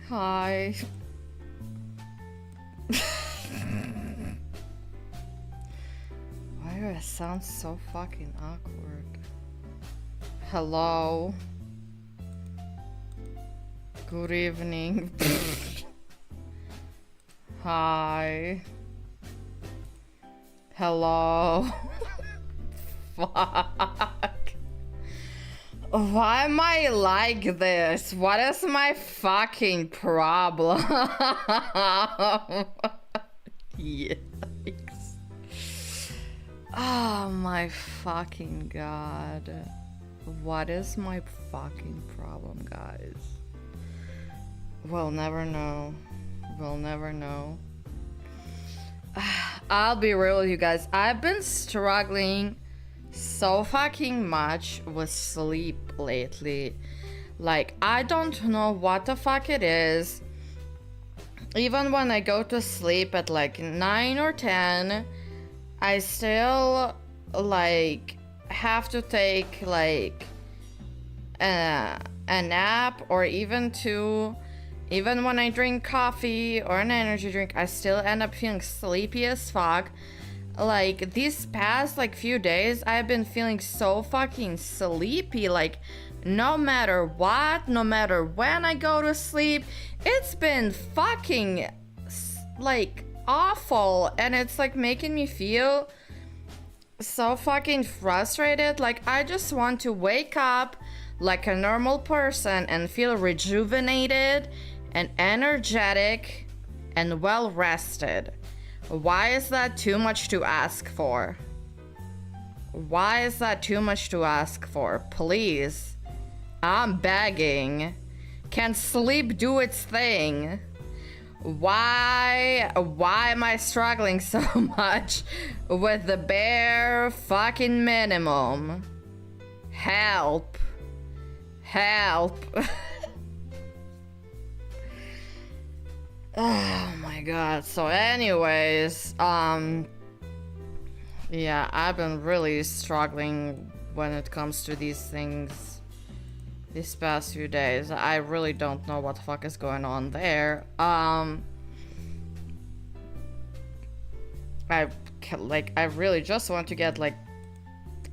Hi. Why do I sound so fucking awkward? Hello. Good evening. Hi. Hello. Fuck. Why am I like this? What is my fucking problem? Yikes. Oh my fucking god. What is my fucking problem, guys? We'll never know. We'll never know. I'll be real with you guys. I've been struggling so fucking much with sleep lately. Like, I don't know what the fuck it is. Even when I go to sleep at like 9 or 10, I still like have to take like a nap or even two. Even when I drink coffee or an energy drink, I still end up feeling sleepy as fuck. Like, these past like few days, I've been feeling so fucking sleepy. Like, no matter what, no matter when I go to sleep, it's been fucking like awful. And it's like making me feel so fucking frustrated. Like, I just want to wake up like a normal person and feel rejuvenated and energetic and well rested. Why is that too much to ask for? Why is that too much to ask for? Please. I'm begging. Can sleep do its thing? Why am I struggling so much with the bare fucking minimum? Help. Help. Oh my god. So anyways, yeah, I've been really struggling when it comes to these things these past few days. I really don't know what the fuck is going on there. I really just want to get like,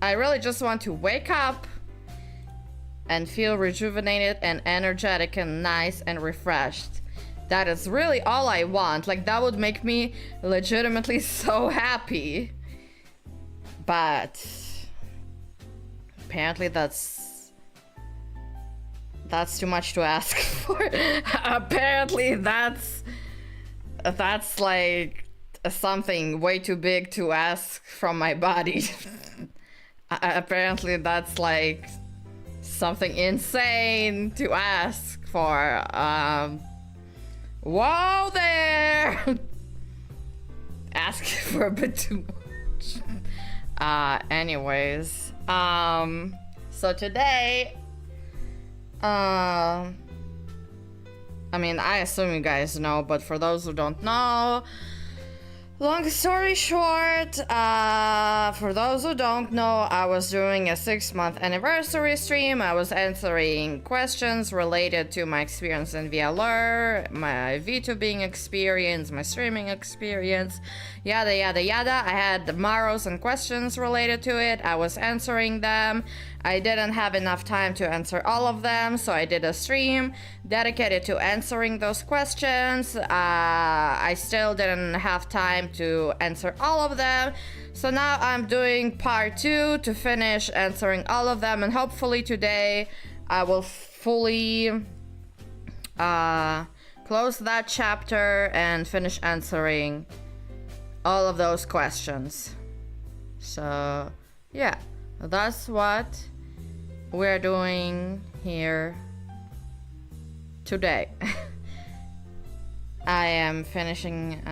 I really just want to wake up and feel rejuvenated and energetic and nice and refreshed. That is really all I want. Like, that would make me legitimately so happy. But apparently that's too much to ask for. Apparently that's like something way too big to ask from my body. Apparently that's like something insane to ask for. Whoa there! Asking for a bit too much. Anyways, so today, I mean, I assume you guys know, but for those who don't know, long story short, for those who don't know, I was doing a 6-month anniversary stream. I was answering questions related to my experience in VAllure, my VTubing experience, my streaming experience, yada yada yada. I had the Maros and questions related to it. I was answering them. I didn't have enough time to answer all of them, so I did a stream dedicated to answering those questions. I still didn't have time to answer all of them, so now I'm doing part 2 to finish answering all of them, and hopefully today I will fully close that chapter and finish answering all of those questions. So yeah, that's what we're doing here today. I am finishing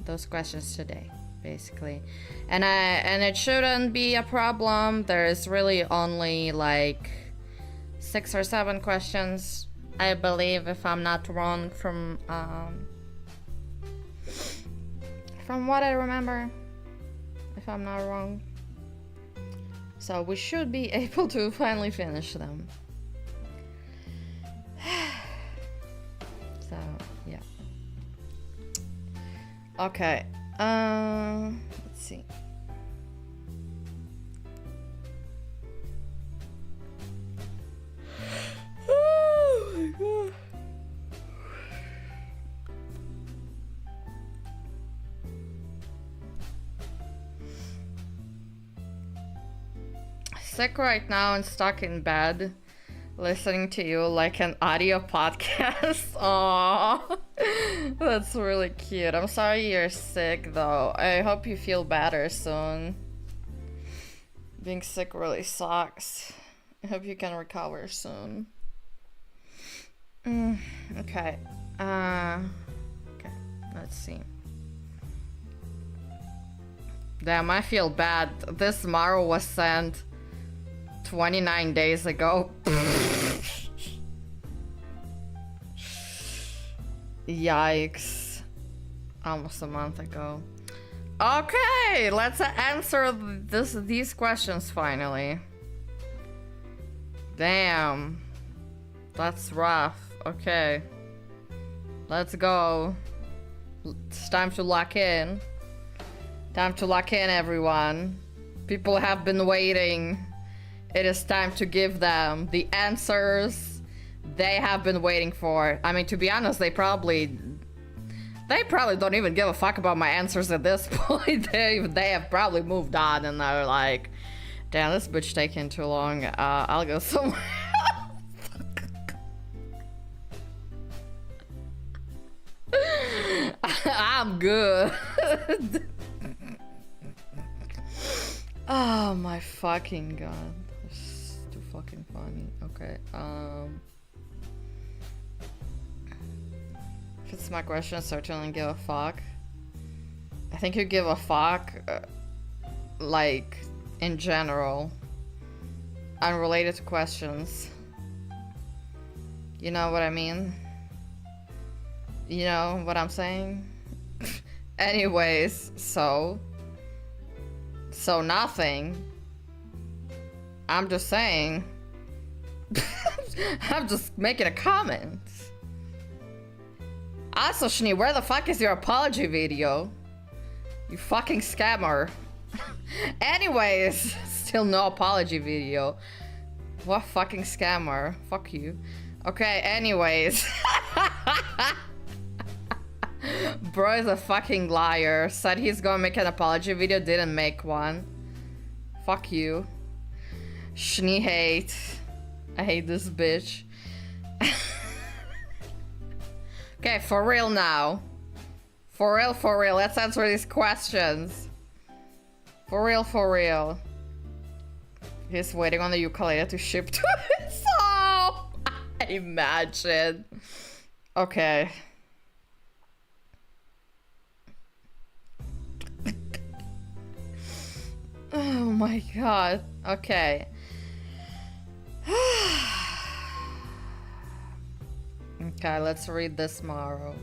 those questions today, basically, and it shouldn't be a problem. There is really only like 6 or 7 questions, I believe, if I'm not wrong, from what I remember, if I'm not wrong. So we should be able to finally finish them. Okay. Let's see. Oh my god. Sick right now and stuck in bed, listening to you like an audio podcast. Aww, that's really cute. I'm sorry you're sick though. I hope you feel better soon. Being sick really sucks. I hope you can recover soon. Okay. Okay, let's see. Damn, I feel bad. This Maro was sent 29 days ago. Yikes. Almost a month ago. Okay, let's answer these questions finally. Damn. That's rough. Okay. Let's go. It's time to lock in. Time to lock in, everyone. People have been waiting. It is time to give them the answers they have been waiting for. I mean, to be honest, they probably don't even give a fuck about my answers at this point. They have probably moved on and they're like, damn, this bitch taking too long. I'll go somewhere else. I'm good. Oh my fucking god. It's too fucking funny. Okay, if it's my question, I certainly give a fuck. I think you give a fuck, like, in general. Unrelated to questions. You know what I mean? You know what I'm saying? Anyways, so nothing. I'm just saying. I'm just making a comment. Also, Shni, where the fuck is your apology video? You fucking scammer. Anyways, still no apology video. What fucking scammer? Fuck you. Okay, anyways. Bro is a fucking liar. Said he's gonna make an apology video, didn't make one. Fuck you. Shni hate. I hate this bitch. Okay, for real now. For real, let's answer these questions. For real. He's waiting on the ukulele to ship to his home. Imagine. Okay. Oh my god. Okay. Okay, let's read this Maro.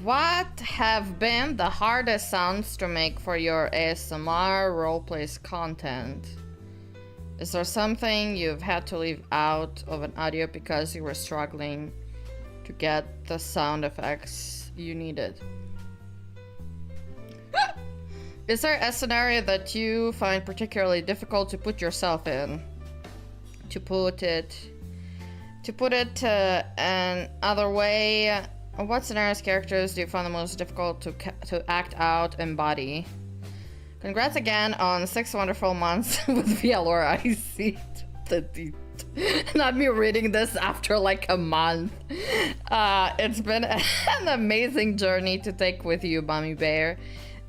What have been the hardest sounds to make for your ASMR roleplays content? Is there something you've had to leave out of an audio because you were struggling to get the sound effects you needed? Is there a scenario that you find particularly difficult to put yourself in? To put it another way, what scenarios, characters do you find the most difficult to act out, embody? Congrats again on 6 wonderful months with VAllure. I see not me reading this after like a month. It's been an amazing journey to take with you, Mommy Bear.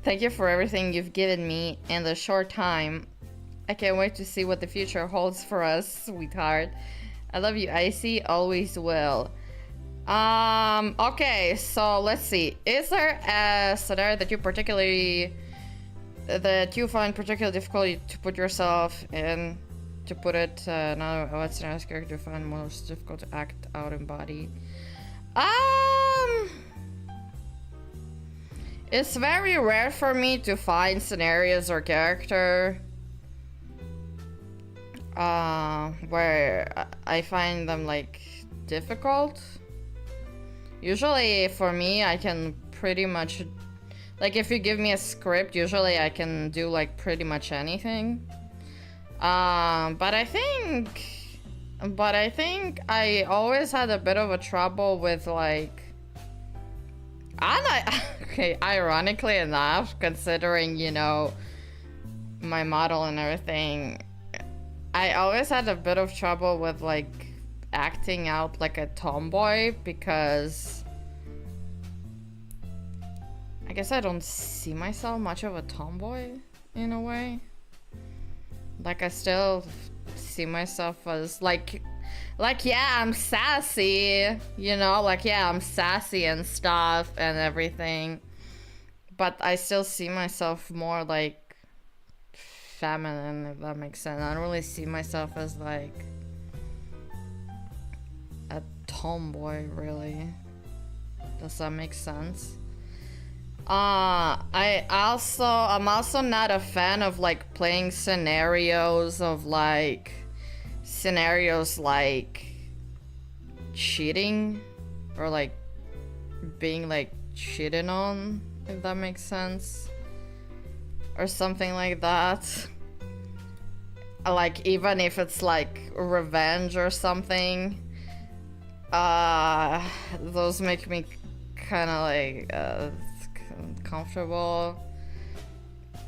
Thank you for everything you've given me in the short time. I can't wait to see what the future holds for us, sweetheart. I love you, Icey. Always will. Okay, so let's see. Is there a scenario that you find particularly difficult to put yourself in? To put it now, what scenarios character do you find most difficult to act out in body? It's very rare for me to find scenarios or character where I find them like difficult. Usually for me, I can pretty much, like if you give me a script, usually I can do like pretty much anything. But I think I always had a bit of a trouble with like, okay, ironically enough, considering, you know, my model and everything, I always had a bit of trouble with like acting out like a tomboy, because I guess I don't see myself much of a tomboy in a way. Like I still see myself as like yeah, I'm sassy, you know, like yeah, I'm sassy and stuff and everything, but I still see myself more like feminine, if that makes sense. I don't really see myself as like a tomboy, really. Does that make sense? I'm also not a fan of like playing scenarios like cheating or like being like cheated on, if that makes sense, or something like that. Like even if it's like revenge or something, those make me kind of like comfortable,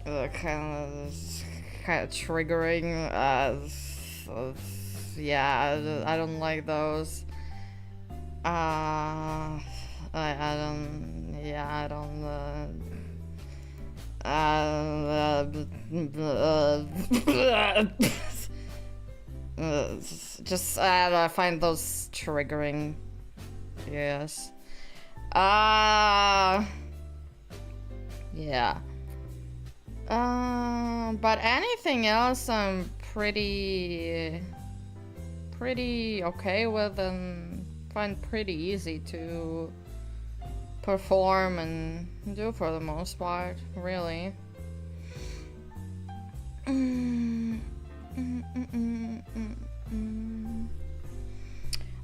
kind of triggering. Yeah, I don't like those. I don't. Yeah, I don't. Just I find those triggering. Yes. Yeah. But anything else I'm pretty okay with and find pretty easy to perform and do for the most part, really.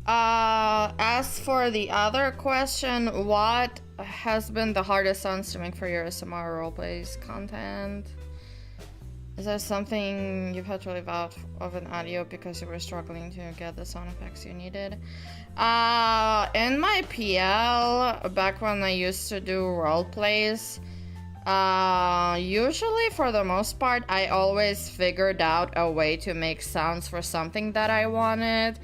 As for the other question, what has been the hardest sounds to make for your ASMR roleplays content? Is there something you've had to leave out of an audio because you were struggling to get the sound effects you needed? In my PL, back when I used to do roleplays, usually for the most part, I always figured out a way to make sounds for something that I wanted.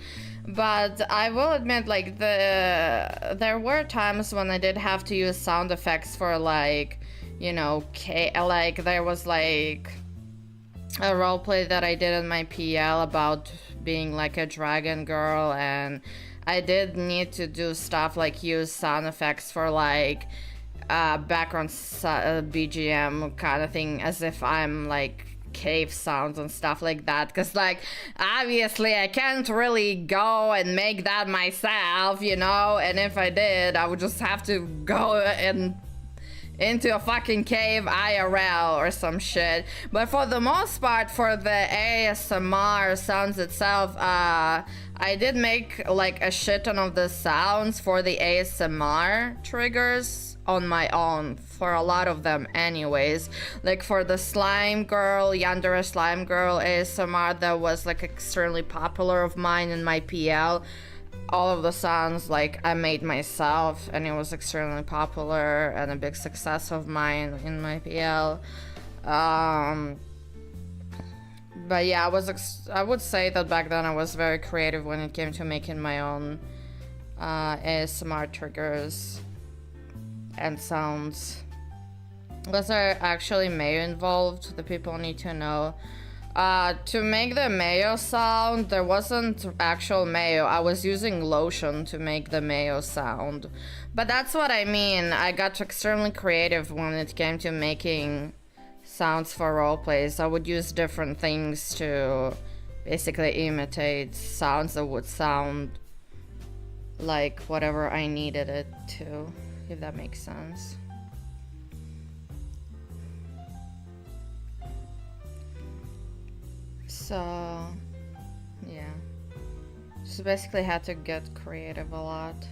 But I will admit, like, there were times when I did have to use sound effects for, like, you know, like, there was, like, a roleplay that I did in my PL about being, like, a dragon girl, and I did need to do stuff like use sound effects for, like, background BGM kind of thing, as if I'm, like, cave sounds and stuff like that, because like obviously I can't really go and make that myself, you know, and if I did I would just have to go into a fucking cave IRL or some shit. But for the most part, for the ASMR sounds itself, I did make like a shit ton of the sounds for the ASMR triggers on my own, for a lot of them anyways. Like for the slime girl, Yandere slime girl ASMR that was like extremely popular of mine in my PL, all of the sounds like I made myself, and it was extremely popular and a big success of mine in my PL. But yeah, I would say that back then I was very creative when it came to making my own ASMR triggers and sounds. Was there actually mayo involved? The people need to know. To make the mayo sound, there wasn't actual mayo. I was using lotion to make the mayo sound. But that's what I mean. I got extremely creative when it came to making sounds for roleplays. I would use different things to basically imitate sounds that would sound like whatever I needed it to, if that makes sense. So, yeah. Just basically had to get creative a lot.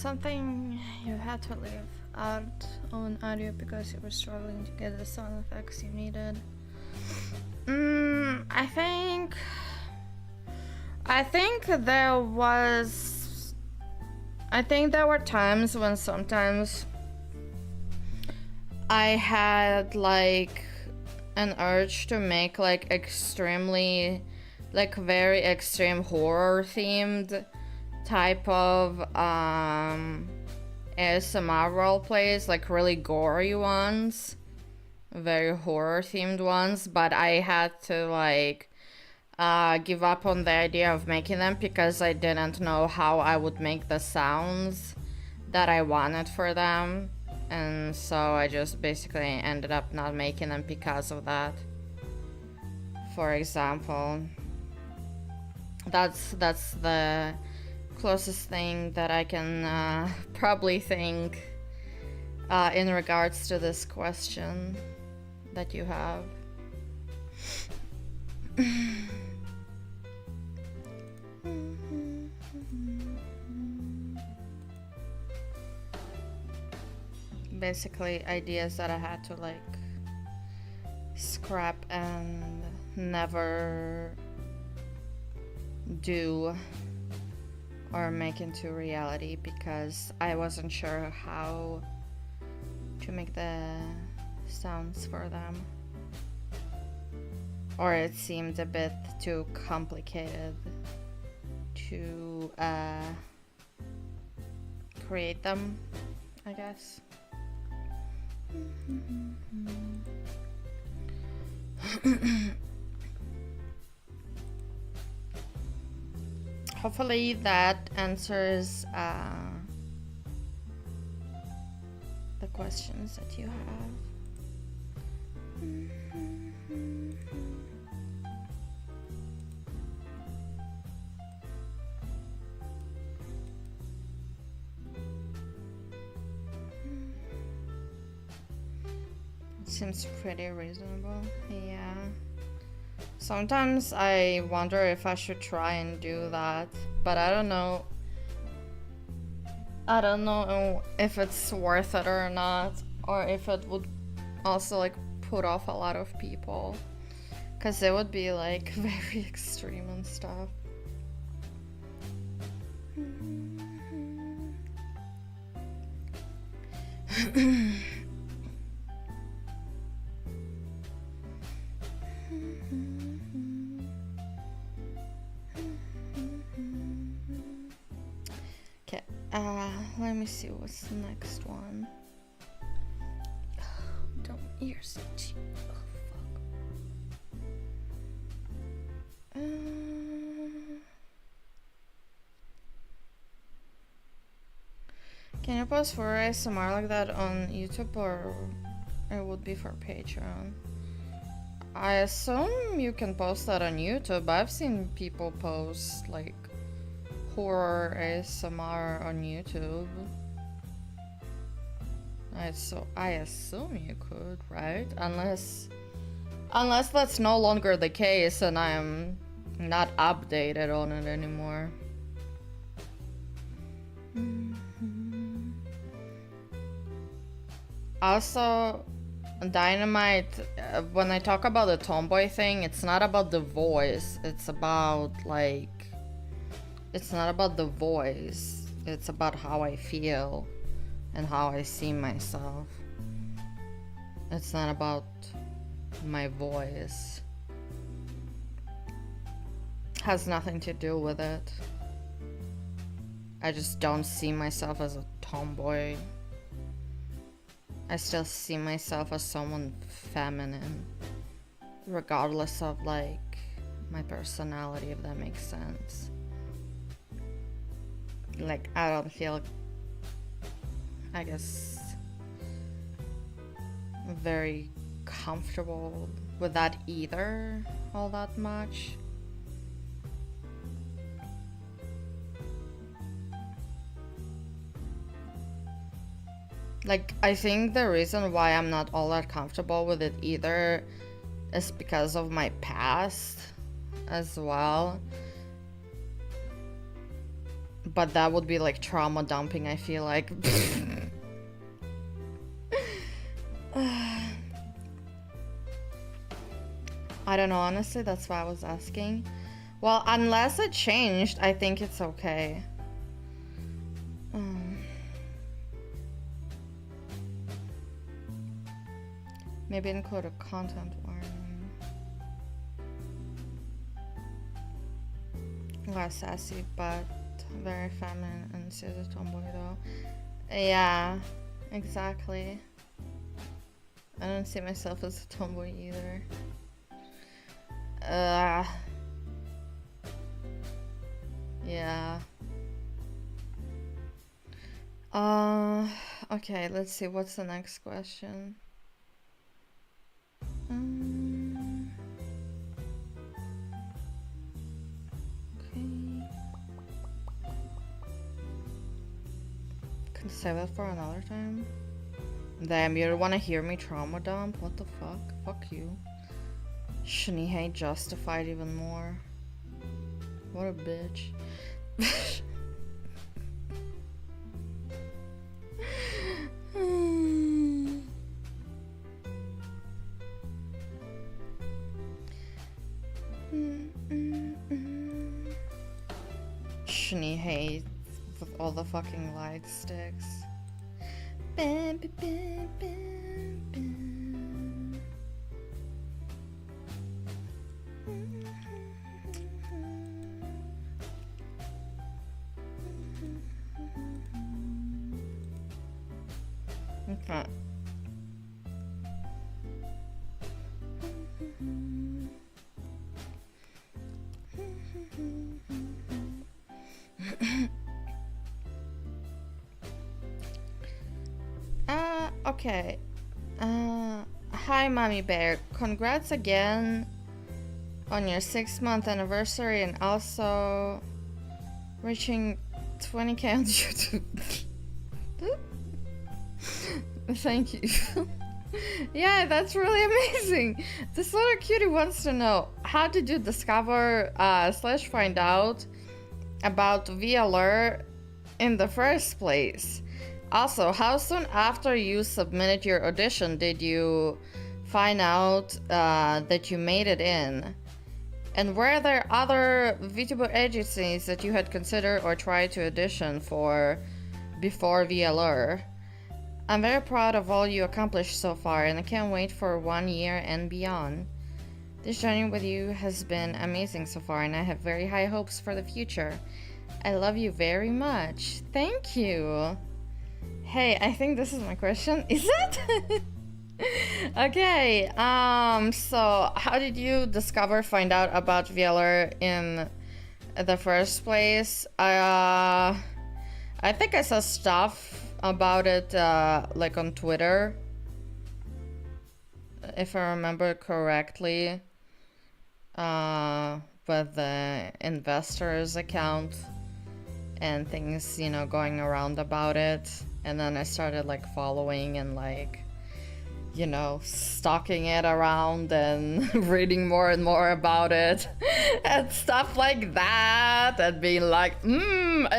something you had to leave out on audio because you were struggling to get the sound effects you needed. I think there were times when sometimes I had like an urge to make like extremely, like very extreme horror themed type of ASMR roleplays, like really gory ones, very horror themed ones, but I had to like give up on the idea of making them because I didn't know how I would make the sounds that I wanted for them, and so I just basically ended up not making them because of that. For example, that's the closest thing that I can probably think in regards to this question that you have. Basically ideas that I had to like scrap and never do or make into reality because I wasn't sure how to make the sounds for them, or it seemed a bit too complicated to create them, I guess. Hopefully that answers the questions that you have. Seems pretty reasonable, yeah. Sometimes I wonder if I should try and do that, but I don't know. I don't know if it's worth it or not, or if it would also like put off a lot of people, because it would be like very extreme and stuff. Let me see what's the next one. Don't ears itchy. Oh fuck. Can you post for ASMR like that on YouTube, or it would be for Patreon? I assume you can post that on YouTube. I've seen people post like horror ASMR on YouTube. I assume you could, right? Unless that's no longer the case and I'm not updated on it anymore. Also, Dynamite, when I talk about the tomboy thing, it's not about the voice. It's about like, it's not about the voice. It's about how I feel and how I see myself. It's not about my voice. Has nothing to do with it. I just don't see myself as a tomboy. I still see myself as someone feminine, regardless of like my personality, if that makes sense. Like, I don't feel, I guess, very comfortable with that either all that much. Like, I think the reason why I'm not all that comfortable with it either is because of my past as well. But that would be like trauma dumping, I feel like. I don't know, honestly, that's why I was asking. Well, unless it changed, I think it's okay. Maybe include a content warning. Less sassy, but very feminine and she's a tomboy though. Yeah, exactly. I don't see myself as a tomboy either. Yeah. Okay, let's see, what's the next question? Okay. Can save it for another time. Damn, you wanna hear me trauma dump? What the fuck? Fuck you. Shinihei justified even more. What a bitch. Shinihei with all the fucking light sticks. Bam, bam, bam, bam, bam. Okay. Okay. Hi, Mommy Bear. Congrats again on your 6-month anniversary and also reaching 20k on YouTube. Thank you. Yeah, that's really amazing. This little cutie wants to know, how did you discover / find out about VAllure in the first place? Also, how soon after you submitted your audition did you find out that you made it in? And were there other VTuber agencies that you had considered or tried to audition for before VAllure? I'm very proud of all you accomplished so far, and I can't wait for 1 year and beyond. This journey with you has been amazing so far, and I have very high hopes for the future. I love you very much. Thank you. Hey, I think this is my question. Is it? Okay, so how did you find out about VAllure in the first place? I think I saw stuff about it like on Twitter, if I remember correctly, with the investors account and things, you know, going around about it. And then I started like following and like, you know, stalking it around and reading more and more about it and stuff like that, and being like, interesting.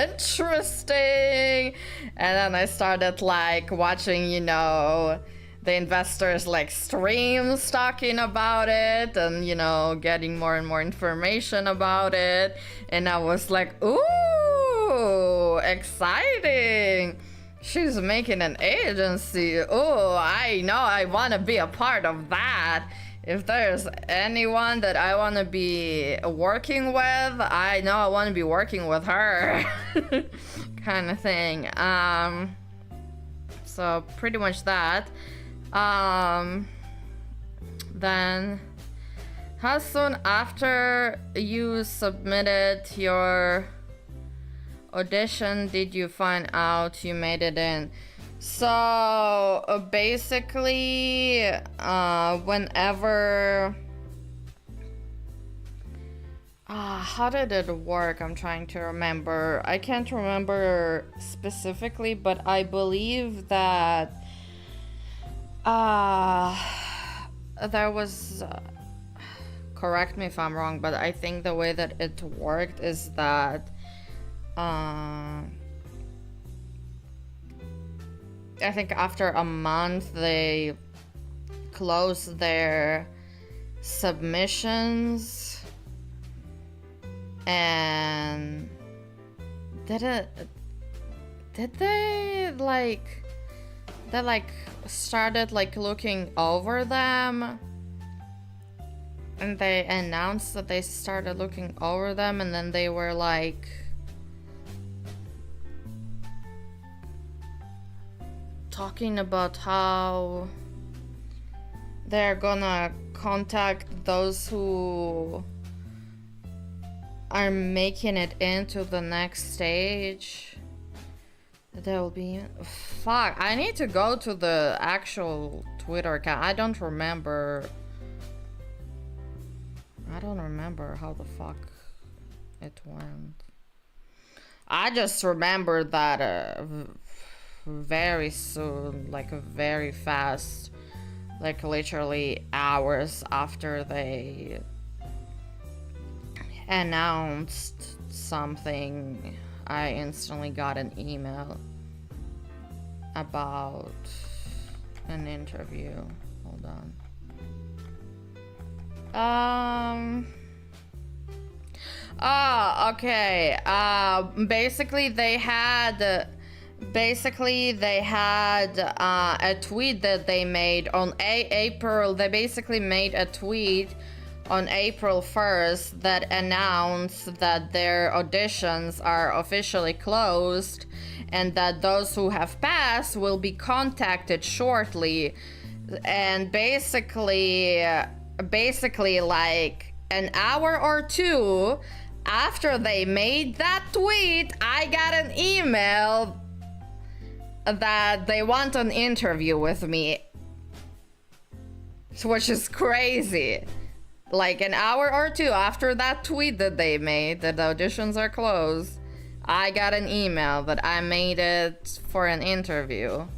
And then I started like watching, you know, the investors like streams talking about it and, you know, getting more and more information about it. And I was like, ooh, exciting. She's making an agency. Oh, I know I want to be a part of that. If there's anyone that I want to be working with, I know I want to be working with her. Kind of thing. So pretty much that. Then how soon after you submitted your audition did you find out you made it in? So basically, whenever how did it work? I'm trying to remember. I can't remember specifically, but I believe that there was correct me if I'm wrong, but I think the way that it worked is that I think after a month they closed their submissions, and did they started like looking over them, and they announced that they started looking over them, and then they were like talking about how they're gonna contact those who are making it into the next stage. There'll be... Fuck, I need to go to the actual Twitter account. I don't remember how the fuck it went. I just remember that very soon, like very fast, like literally hours after they announced something, I instantly got an email about an interview. Hold on. Oh, okay. Basically they had a tweet that they made on April. They basically made a tweet on April 1st that announced that their auditions are officially closed and that those who have passed will be contacted shortly. And basically like an hour or two after they made that tweet, I got an email that they want an interview with me, which is crazy. Like an hour or two after that tweet that they made, that the auditions are closed, I got an email that I made it for an interview.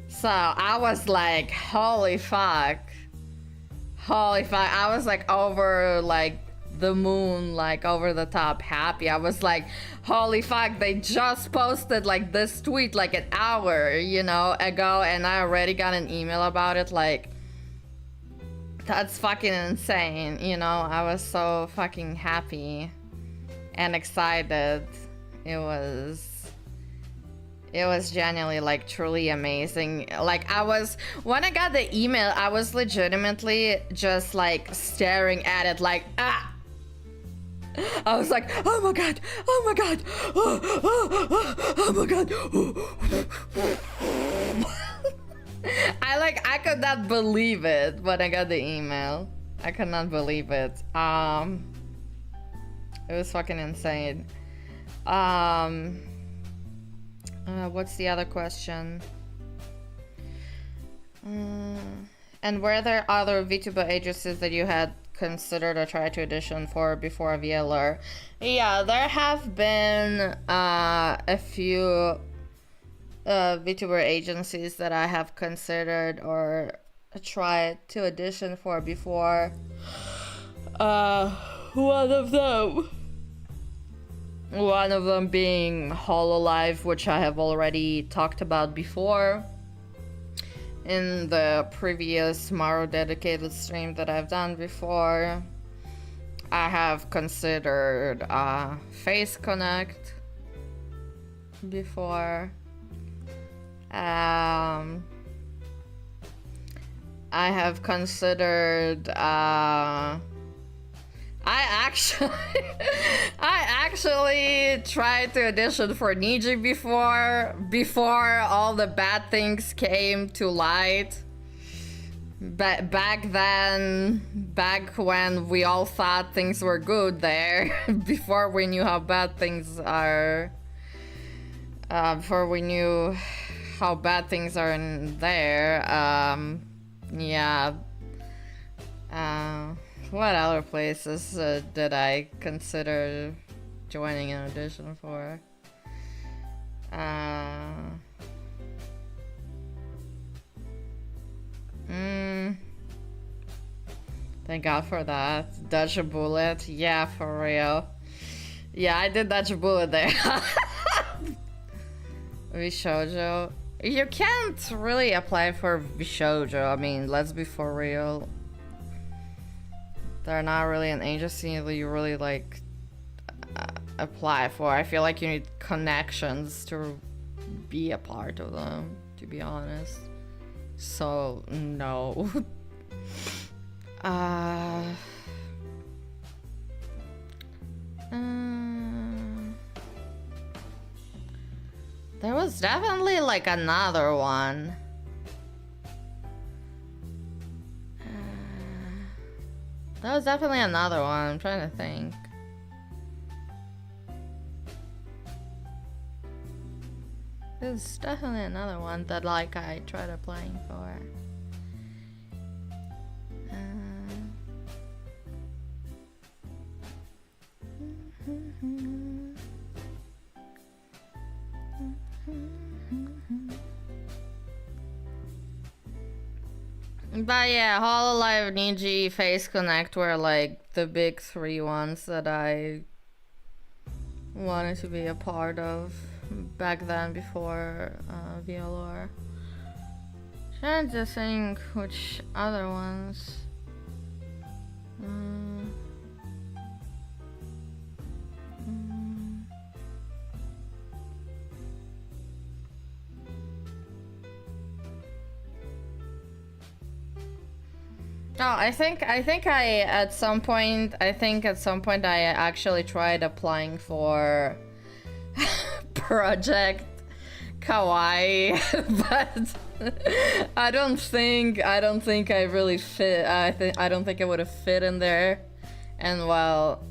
So I was like, holy fuck. I was like over like the moon, like over the top happy. I was like, holy fuck, they just posted like this tweet like an hour, you know, ago, and I already got an email about it. Like, that's fucking insane, you know. I was so fucking happy and excited. It was genuinely like truly amazing. Like when I got the email, I was legitimately just like staring at it like, ah. I was like, oh my god, oh my god, oh my god. I could not believe it when I got the email. I could not believe it. It was fucking insane. What's the other question? And were there other VTuber agencies that you had considered or tried to audition for before VAllure? Yeah, there have been a few VTuber agencies that I have considered or tried to audition for before. One of them being Hololive, which I have already talked about before in the previous Maros dedicated stream that I've done before. I have considered Face Connect before. I have considered I actually tried to audition for Niji before all the bad things came to light. Back when we all thought things were good there, before we knew how bad things are, before we knew how bad things are in there, yeah. What other places did I consider joining an audition for? Thank God for that. Dodge a bullet. Yeah, for real. Yeah, I did dodge a bullet there. Bishoujo. You can't really apply for Bishoujo. I mean, let's be for real. They're not really an agency that you really like apply for. I feel like you need connections to be a part of them, to be honest. So, no. There was definitely like another one. There was definitely another one. I'm trying to think. There's definitely another one that like I tried applying for. But yeah, Hololive, Niji, Face Connect were like the big three ones that I wanted to be a part of back then before VAllure. Trying to think which other ones. Oh, I think at some point I actually tried applying for Project Kawaii, but I don't think I really fit. I don't think I would have fit in there, and well,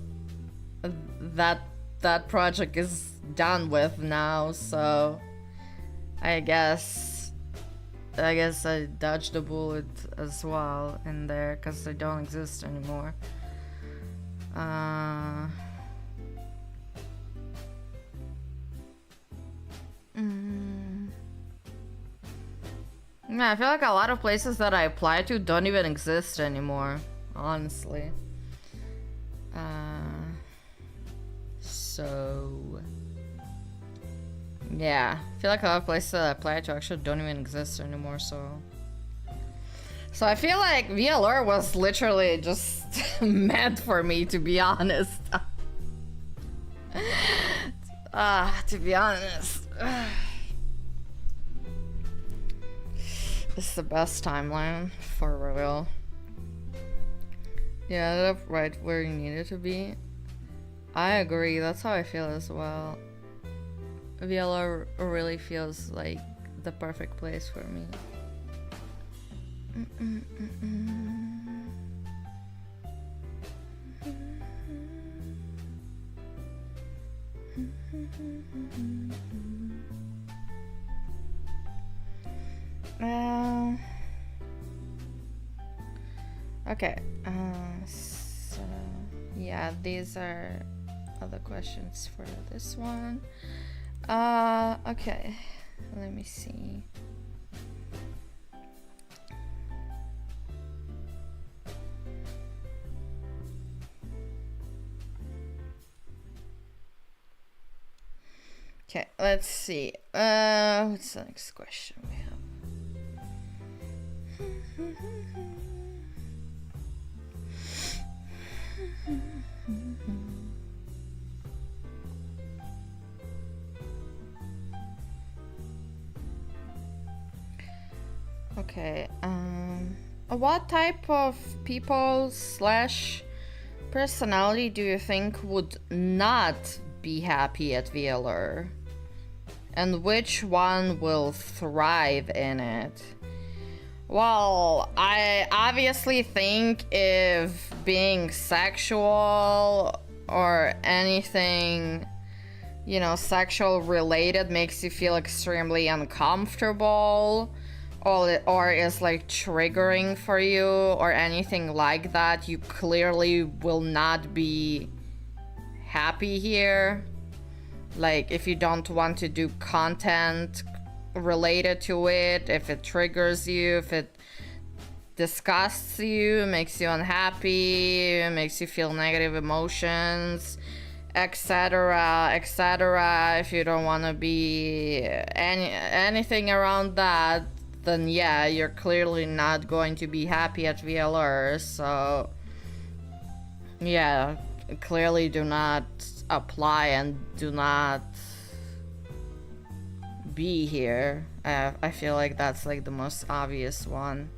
that project is done with now, so I guess I dodged a bullet as well in there because they don't exist anymore. Yeah, I feel like a lot of places that I apply to don't even exist anymore, honestly. So yeah, I feel like a lot of places that I apply to actually don't even exist anymore, so I feel like VAllure was literally just meant for me, to be honest. To be honest. This is the best timeline, for real. Yeah, ended up right where you needed to be. I agree, that's how I feel as well. VAllure really feels like the perfect place for me. Okay, so yeah, these are other questions for this one. Okay, let me see. Okay, let's see. What's the next question we have? Okay, what type of people / personality do you think would not be happy at VAllure? And which one will thrive in it? Well, I obviously think if being sexual or anything, you know, sexual related makes you feel extremely uncomfortable, or is like triggering for you or anything like that, you clearly will not be happy here. Like, if you don't want to do content related to it, if it triggers you, if it disgusts you, makes you unhappy, makes you feel negative emotions, etc, etc. If you don't want to be anything around that, then yeah, you're clearly not going to be happy at VAllure. So yeah, clearly do not apply and do not be here. I feel like that's like the most obvious one.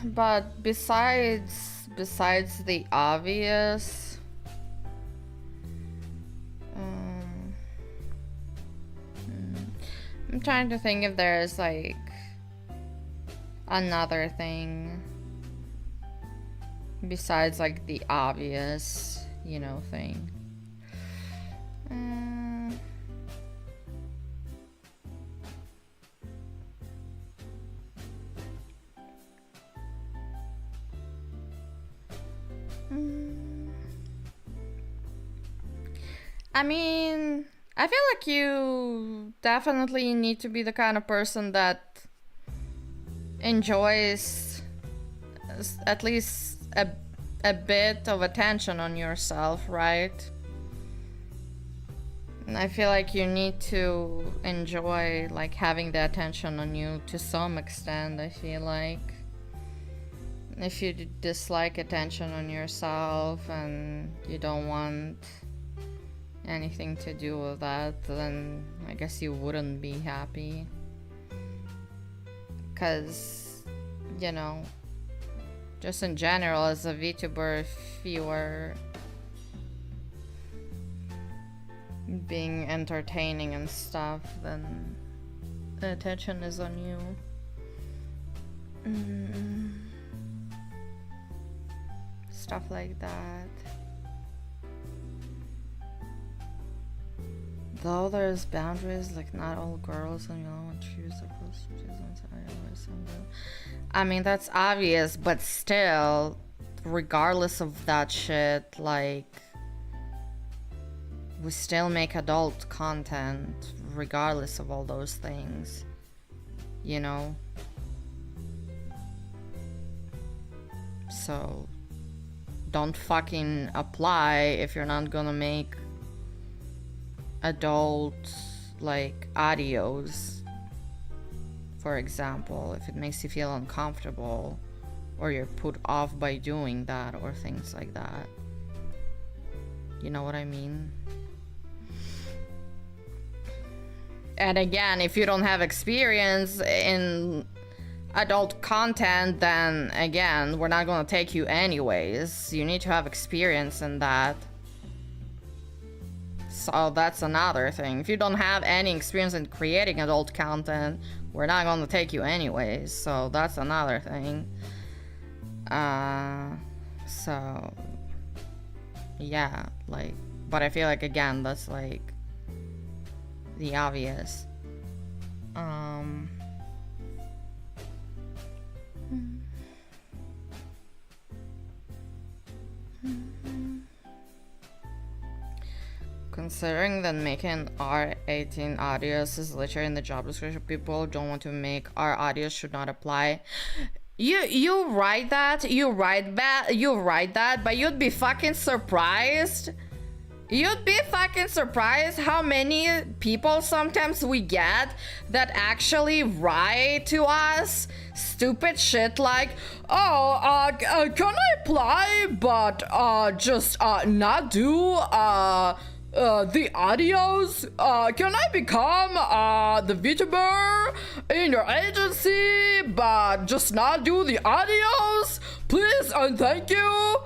But besides the obvious, I'm trying to think if there's like another thing besides like the obvious, you know, thing. I mean, I feel like you definitely need to be the kind of person that enjoys at least a bit of attention on yourself, right? And I feel like you need to enjoy like having the attention on you to some extent. I feel like if you dislike attention on yourself and you don't want anything to do with that, then I guess you wouldn't be happy. Because, you know, just in general as a VTuber, if you are being entertaining and stuff, then the attention is on you. Stuff like that. Though there's boundaries, like not all girls and you don't want to choose the close I mean, that's obvious, but still, regardless of that shit, like, we still make adult content, regardless of all those things, you know? So, don't fucking apply if you're not gonna make adult like audios, for example, if it makes you feel uncomfortable or you're put off by doing that or things like that. You know what I mean? And again, if you don't have experience in adult content, then again, we're not gonna take you anyways. You need to have experience in that. So that's another thing. If you don't have any experience in creating adult content, we're not gonna take you anyways. So that's another thing. So yeah, like, but I feel like again, that's like the obvious. Considering that making R18 audios is literally in the job description, people don't want to make R audios should not apply. You write that, but you'd be fucking surprised. You'd be fucking surprised how many people sometimes we get that actually write to us stupid shit like, oh, can I apply, but just not do the audios? Can I become the VTuber in your agency, but just not do the audios? Please and thank you.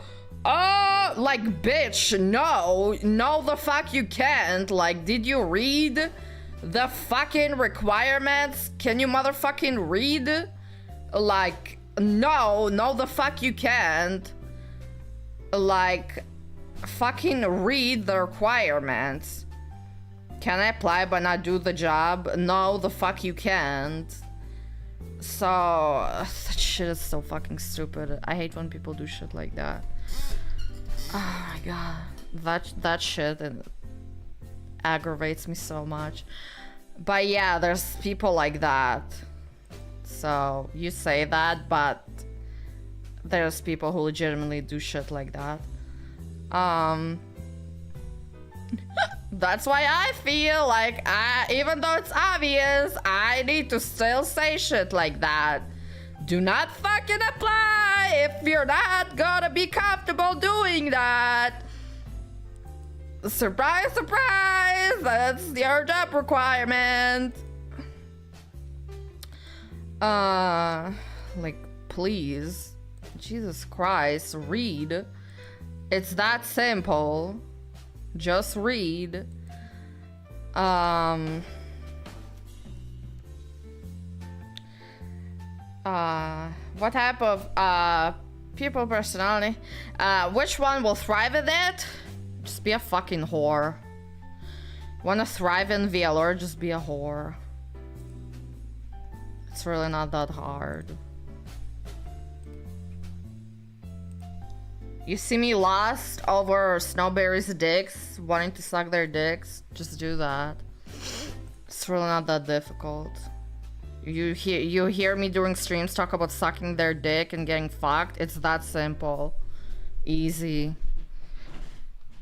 Like, bitch, no the fuck you can't. Like, did you read the fucking requirements? Can you motherfucking read? Like, no the fuck you can't. Like, fucking read the requirements. Can I apply but not do the job? No, the fuck you can't. So that shit is so fucking stupid. I hate when people do shit like that. Oh my god, that shit aggravates me so much. But yeah, there's people like that. So you say that, but there's people who legitimately do shit like that. That's why I feel like even though it's obvious, I need to still say shit like that. Do not fucking apply if you're not gonna be comfortable doing that. Surprise, surprise, that's your job requirement. Like, please. Jesus Christ, read. It's that simple. Just read. What type of people personality? Which one will thrive in it? Just be a fucking whore. Wanna thrive in VAllure? Just be a whore. It's really not that hard. You see me lost over Snowberry's dicks, wanting to suck their dicks? Just do that. It's really not that difficult. You hear me during streams talk about sucking their dick and getting fucked? It's that simple. Easy.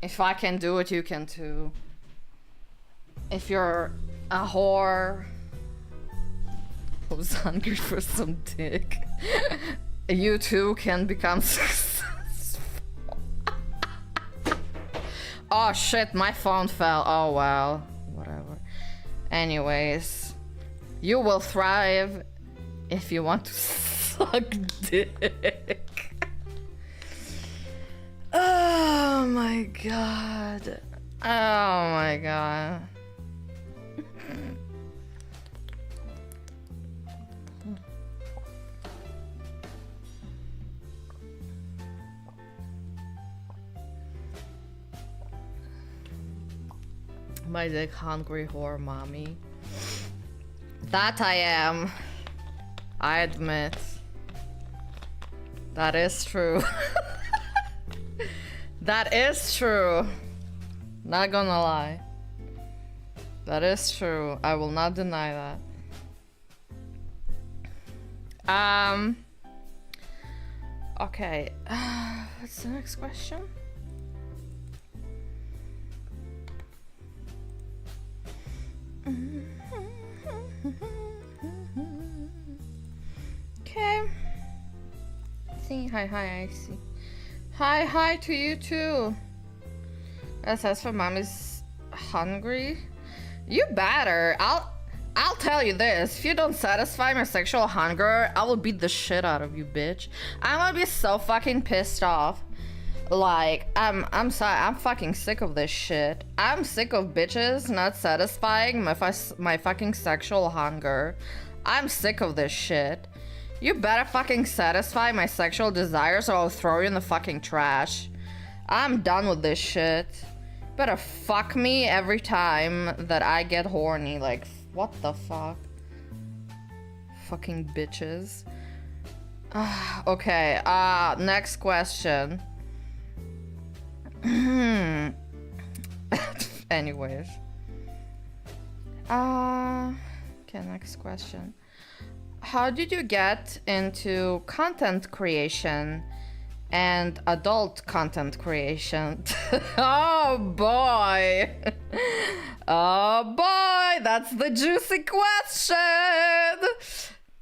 If I can do it, you can too. If you're a whore who's hungry for some dick, you too can become successful. Oh shit, my phone fell. Oh well, whatever. Anyways, you will thrive if you want to suck dick. Oh my god. Oh my god. My dick hungry whore mommy. That I am. I admit. That is true. That is true. Not gonna lie. That is true. I will not deny that. Okay. What's the next question? Okay. See, hi, Icey. Hi to you too. As for mom is hungry, you better. I'll tell you this: if you don't satisfy my sexual hunger, I will beat the shit out of you, bitch. I'm gonna be so fucking pissed off. Like, I'm sorry, I'm fucking sick of this shit. I'm sick of bitches not satisfying my fucking sexual hunger. I'm sick of this shit. You better fucking satisfy my sexual desires or I'll throw you in the fucking trash. I'm done with this shit. Better fuck me every time that I get horny. Like, what the fuck? Fucking bitches. Okay, next question. Anyways. Okay, next question. How did you get into content creation and adult content creation? Oh boy. Oh boy, that's the juicy question.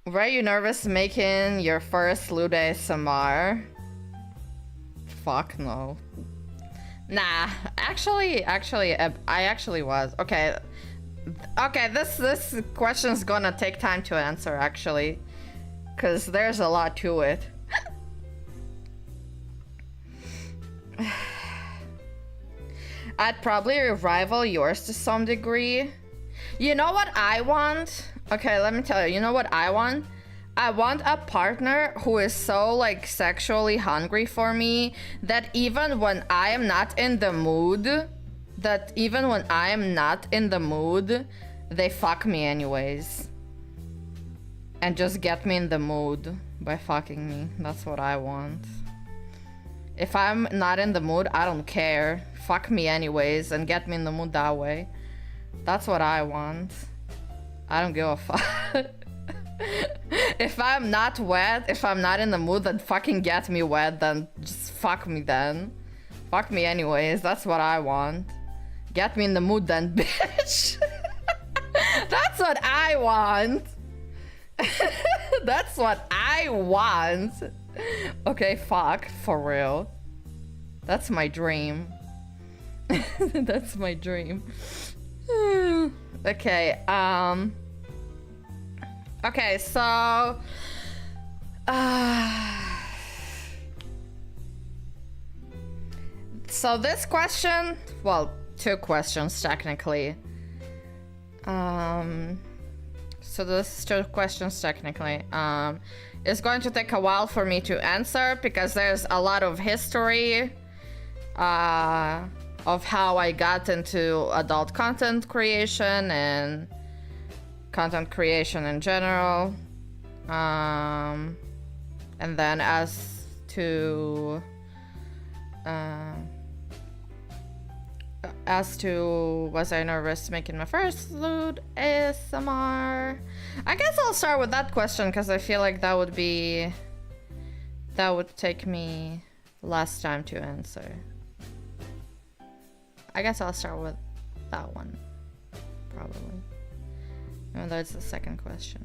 Were you nervous making your first lewd ASMR? Fuck no. Nah, actually, I actually was. Okay, this question's gonna take time to answer, actually, because there's a lot to it. I'd probably rival yours to some degree. You know what I want? Okay, let me tell you. You know what I want? I want a partner who is so, like, sexually hungry for me that even when I am not in the mood, they fuck me anyways. and just get me in the mood by fucking me. That's what I want. If I'm not in the mood, I don't care. Fuck me anyways and get me in the mood that way. That's what I want. I don't give a fuck. If I'm not wet, if I'm not in the mood, then fucking get me wet, then just fuck me then. Fuck me anyways, that's what I want. Get me in the mood then, bitch. That's what I want. That's what I want. Okay, fuck, for real. That's my dream. That's my dream. Okay, okay, so so this question, well, two questions technically. So this two questions technically. It's going to take a while for me to answer because there's a lot of history of how I got into adult content creation and content creation in general. And then as to was I nervous making my first lewd ASMR? I guess I'll start with that question because I feel like that would take me less time to answer. I guess I'll start with that one, probably. And that's the second question.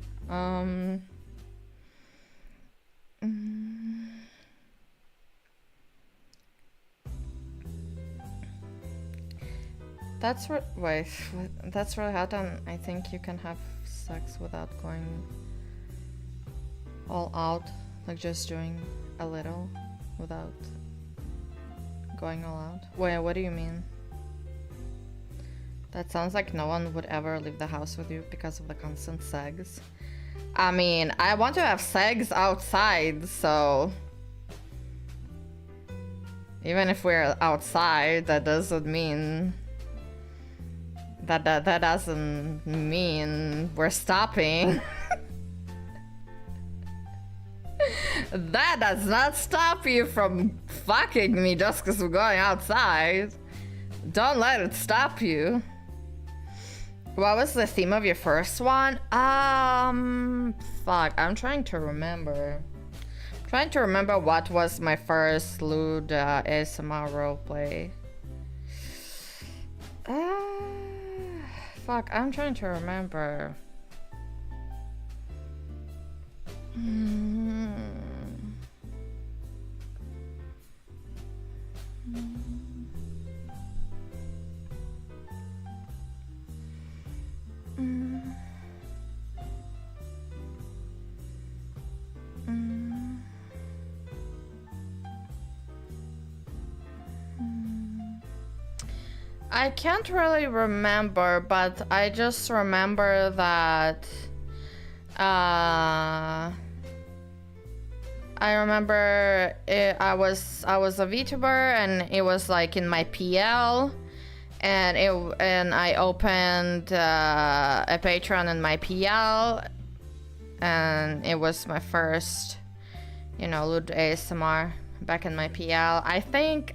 Wait, that's really hot, and I think you can have sex without going all out, like just doing a little without going all out. Wait, what do you mean? That sounds like no one would ever leave the house with you because of the constant sex. I mean, I want to have sex outside, so even if we're outside, that doesn't mean that doesn't mean we're stopping. That does not stop you from fucking me just because we're going outside. Don't let it stop you. What was the theme of your first one? Fuck, I'm trying to remember. What was my first lewd ASMR roleplay. Fuck, I'm trying to remember. I can't really remember, but I just remember that I remember I was a VTuber and it was like in my PL, and I opened a Patreon in my PL, and it was my first, lewd ASMR back in my PL. I think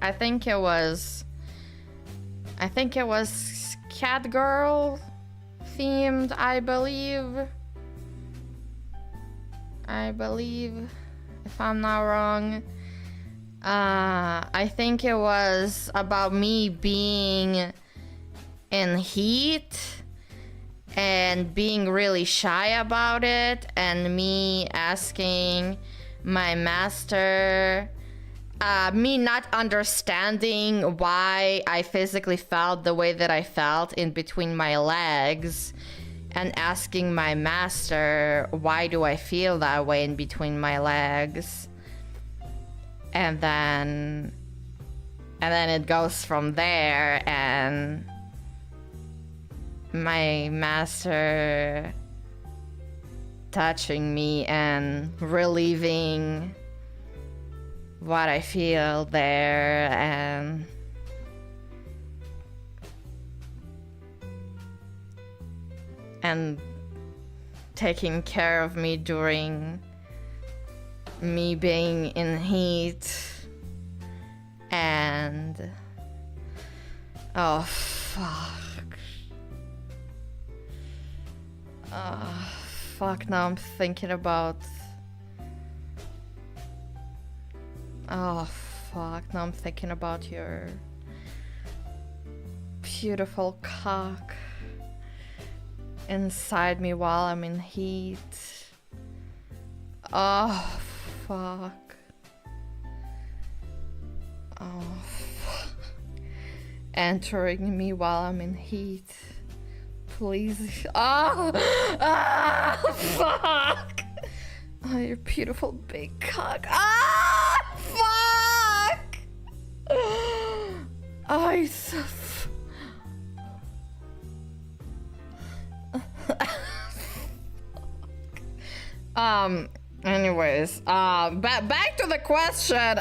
it was cat girl themed, I believe, if I'm not wrong. I think it was about me being in heat and being really shy about it, and me asking my master, me not understanding why I physically felt the way that I felt in between my legs, and asking my master, why do I feel that way in between my legs? And then it goes from there, and my master touching me and relieving what I feel there, and taking care of me during me being in heat. And oh fuck. Fuck, now I'm thinking about... Oh fuck, now I'm thinking about your beautiful cock inside me while I'm in heat. Oh fuck. Oh fuck. Entering me while I'm in heat. Please. Oh, fuck. Oh, your beautiful big cock. Ah, fuck. I so. Anyways, back to the question.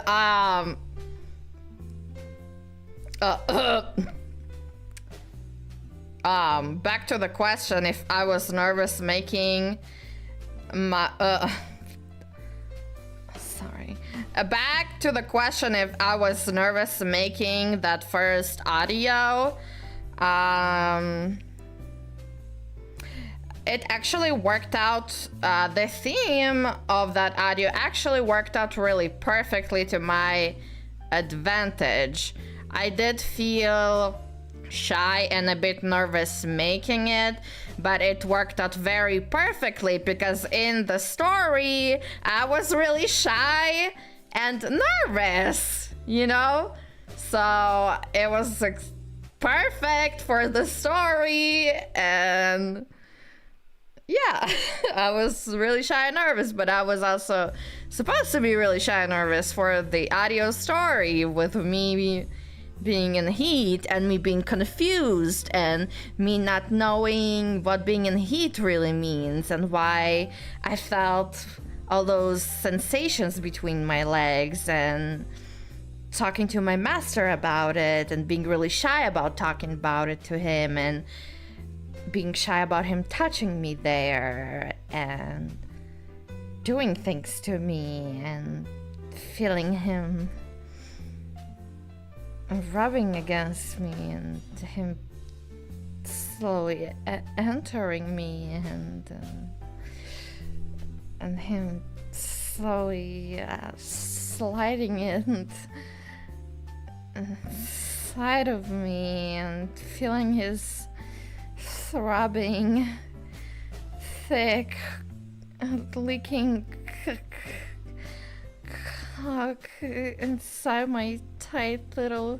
Back to the question if I was nervous making my sorry. Back to the question if I was nervous making that first audio. It actually worked out, the theme of that audio actually worked out really perfectly to my advantage. I did feel shy and a bit nervous making it, but it worked out very perfectly because in the story I was really shy and nervous, you know? So it was perfect for the story, and yeah, I was really shy and nervous, but I was also supposed to be really shy and nervous for the audio story with me being in heat and me being confused and me not knowing what being in heat really means and why I felt all those sensations between my legs and talking to my master about it and being really shy about talking about it to him and being shy about him touching me there and doing things to me and feeling him rubbing against me and him slowly entering me and him slowly sliding inside of me and feeling his throbbing, thick, leaking cock inside my tight little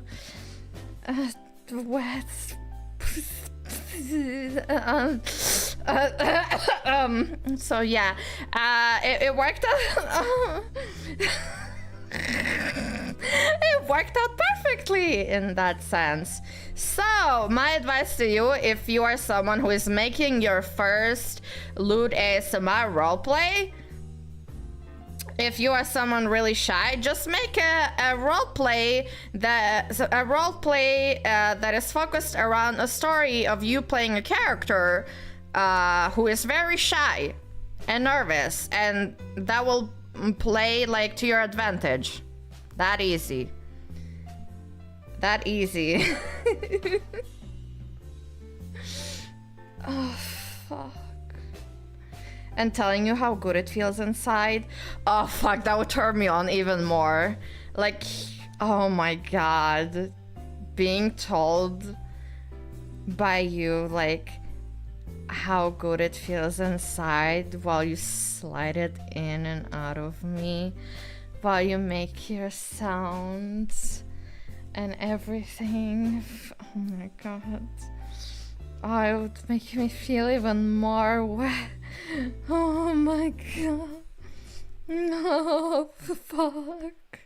wet so yeah, it worked out. It worked out perfectly in that sense. So my advice to you, if you are someone who is making your first lewd ASMR roleplay, if you are someone really shy, just make a roleplay that is focused around a story of you playing a character who is very shy and nervous, and that will play like to your advantage. That easy. That easy. Oh fuck. And telling you how good it feels inside. Oh fuck, that would turn me on even more. Like, oh my god. Being told by you, like, how good it feels inside while you slide it in and out of me, while you make your sounds and everything. Oh my god. Oh, it would make me feel even more wet. Oh my god. No, fuck.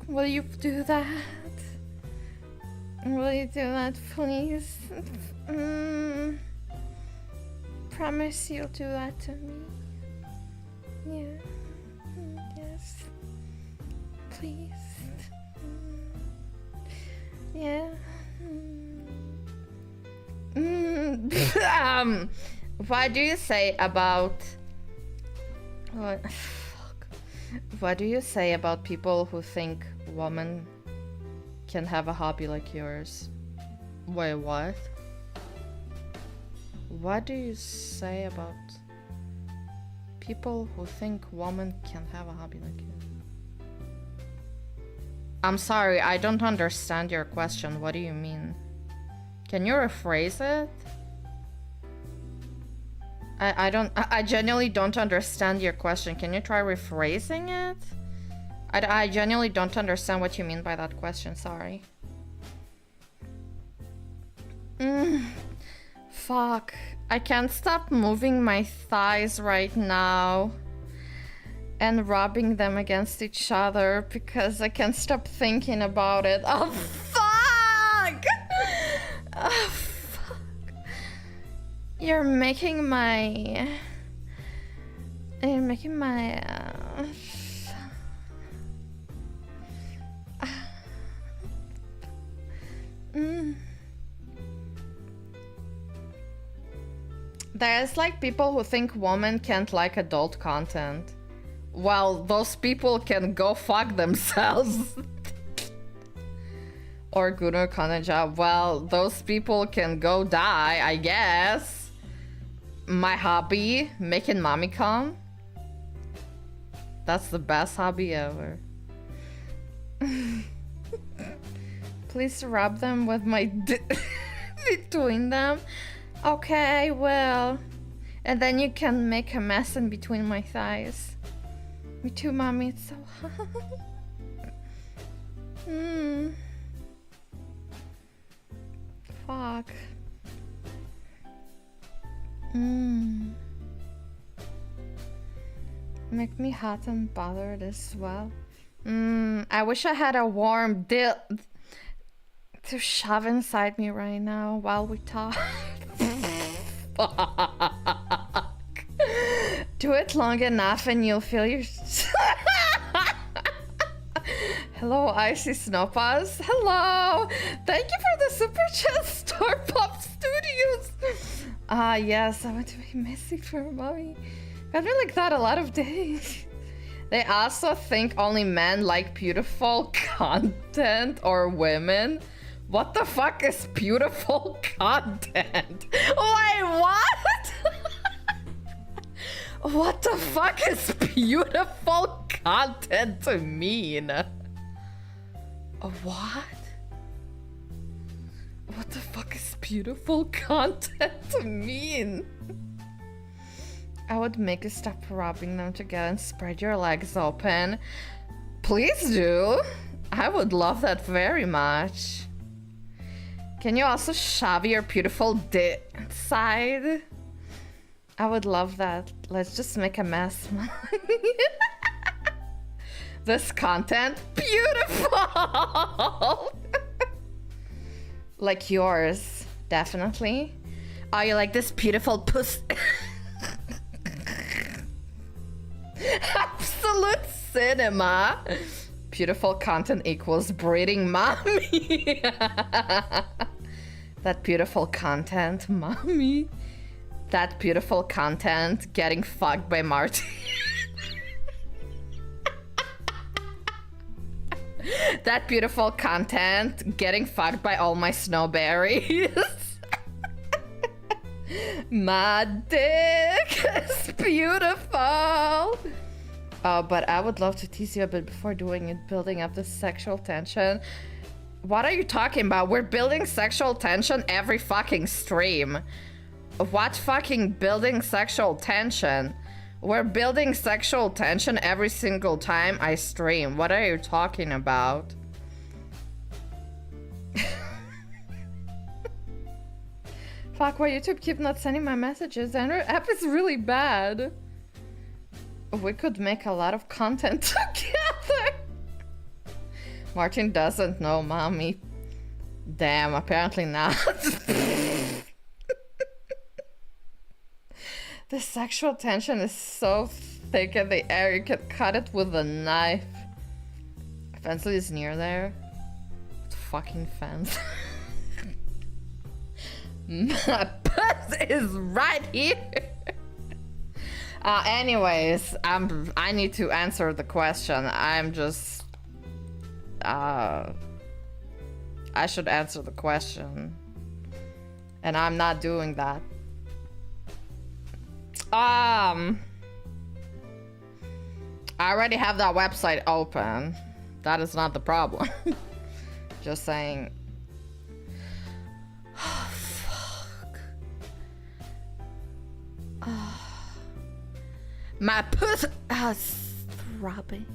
Will you do that? Will you do that, please? Promise you'll do that to me. Yeah. Yes. Please. Yeah. What do you say about what? Fuck. What do you say about people who think women can have a hobby like yours? Wait, what? What do you say about people who think women can have a hobby like you? I'm sorry, I don't understand your question. What do you mean? Can you rephrase it? I genuinely don't understand your question. Can you try rephrasing it? I genuinely don't understand what you mean by that question, sorry. Fuck. I can't stop moving my thighs right now and rubbing them against each other because I can't stop thinking about it. Oh, fuck! Oh, fuck. You're making my... There's like people who think women can't like adult content. Well, those people can go fuck themselves. Or Gunnar Kanaja. Well, those people can go die, I guess. My hobby, making mommy come. That's the best hobby ever. Please rub them with my between them. Okay, well. And then you can make a mess in between my thighs. Me too, mommy. It's so hot. Fuck. Make me hot and bothered as well. I wish I had a warm dill to shove inside me right now while we talk. Fuck. Do it long enough and you'll feel your... Hello, Icey Snowpaws. Hello! Thank you for the Super Chat Star Pop Studios! Yes, I want to be messy for mommy. I've been like that a lot of days. They also think only men like beautiful content or women. What the fuck is beautiful content? Wait, what? What the fuck is beautiful content to mean? What? What the fuck is beautiful content to mean? I would make you stop rubbing them together and spread your legs open. Please do. I would love that very much. Can you also shove your beautiful dick inside? I would love that. Let's just make a mess. This content, beautiful! Like yours, definitely. Oh, you like this beautiful puss? Absolute cinema. Beautiful content equals breeding mommy. That beautiful content, mommy. That beautiful content, getting fucked by Martin. That beautiful content, getting fucked by all my snowberries. My dick is beautiful. Oh, but I would love to tease you a bit before doing it, building up this sexual tension. What are you talking about? We're building sexual tension every fucking stream. What fucking building sexual tension? We're building sexual tension every single time I stream. What are you talking about? Fuck, why YouTube keep not sending my messages? And our app is really bad. We could make a lot of content together. Martin doesn't know mommy. Damn, apparently not. The sexual tension is so thick in the air, you can cut it with a knife. Fensley is near there. What fucking fence? My puss is right here. Anyways, I need to answer the question. I'm just I should answer the question, and I'm not doing that. I already have that website open. That is not the problem. Just saying. Oh, fuck. Oh. My pussy is throbbing.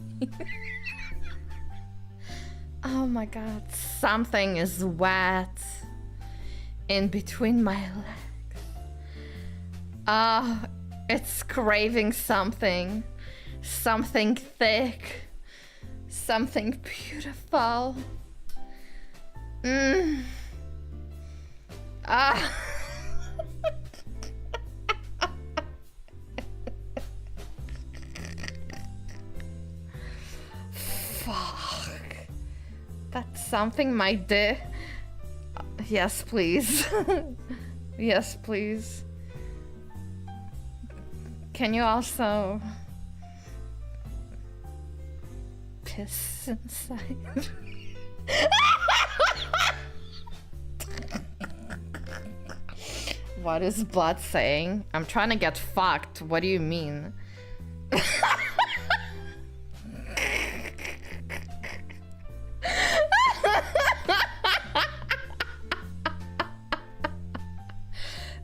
Oh my god, something is wet in between my legs. It's craving something. Something thick. Something beautiful. Fuck. That's something my dick. Yes, please. Yes, please. Can you also piss inside? What is blood saying? I'm trying to get fucked. What do you mean?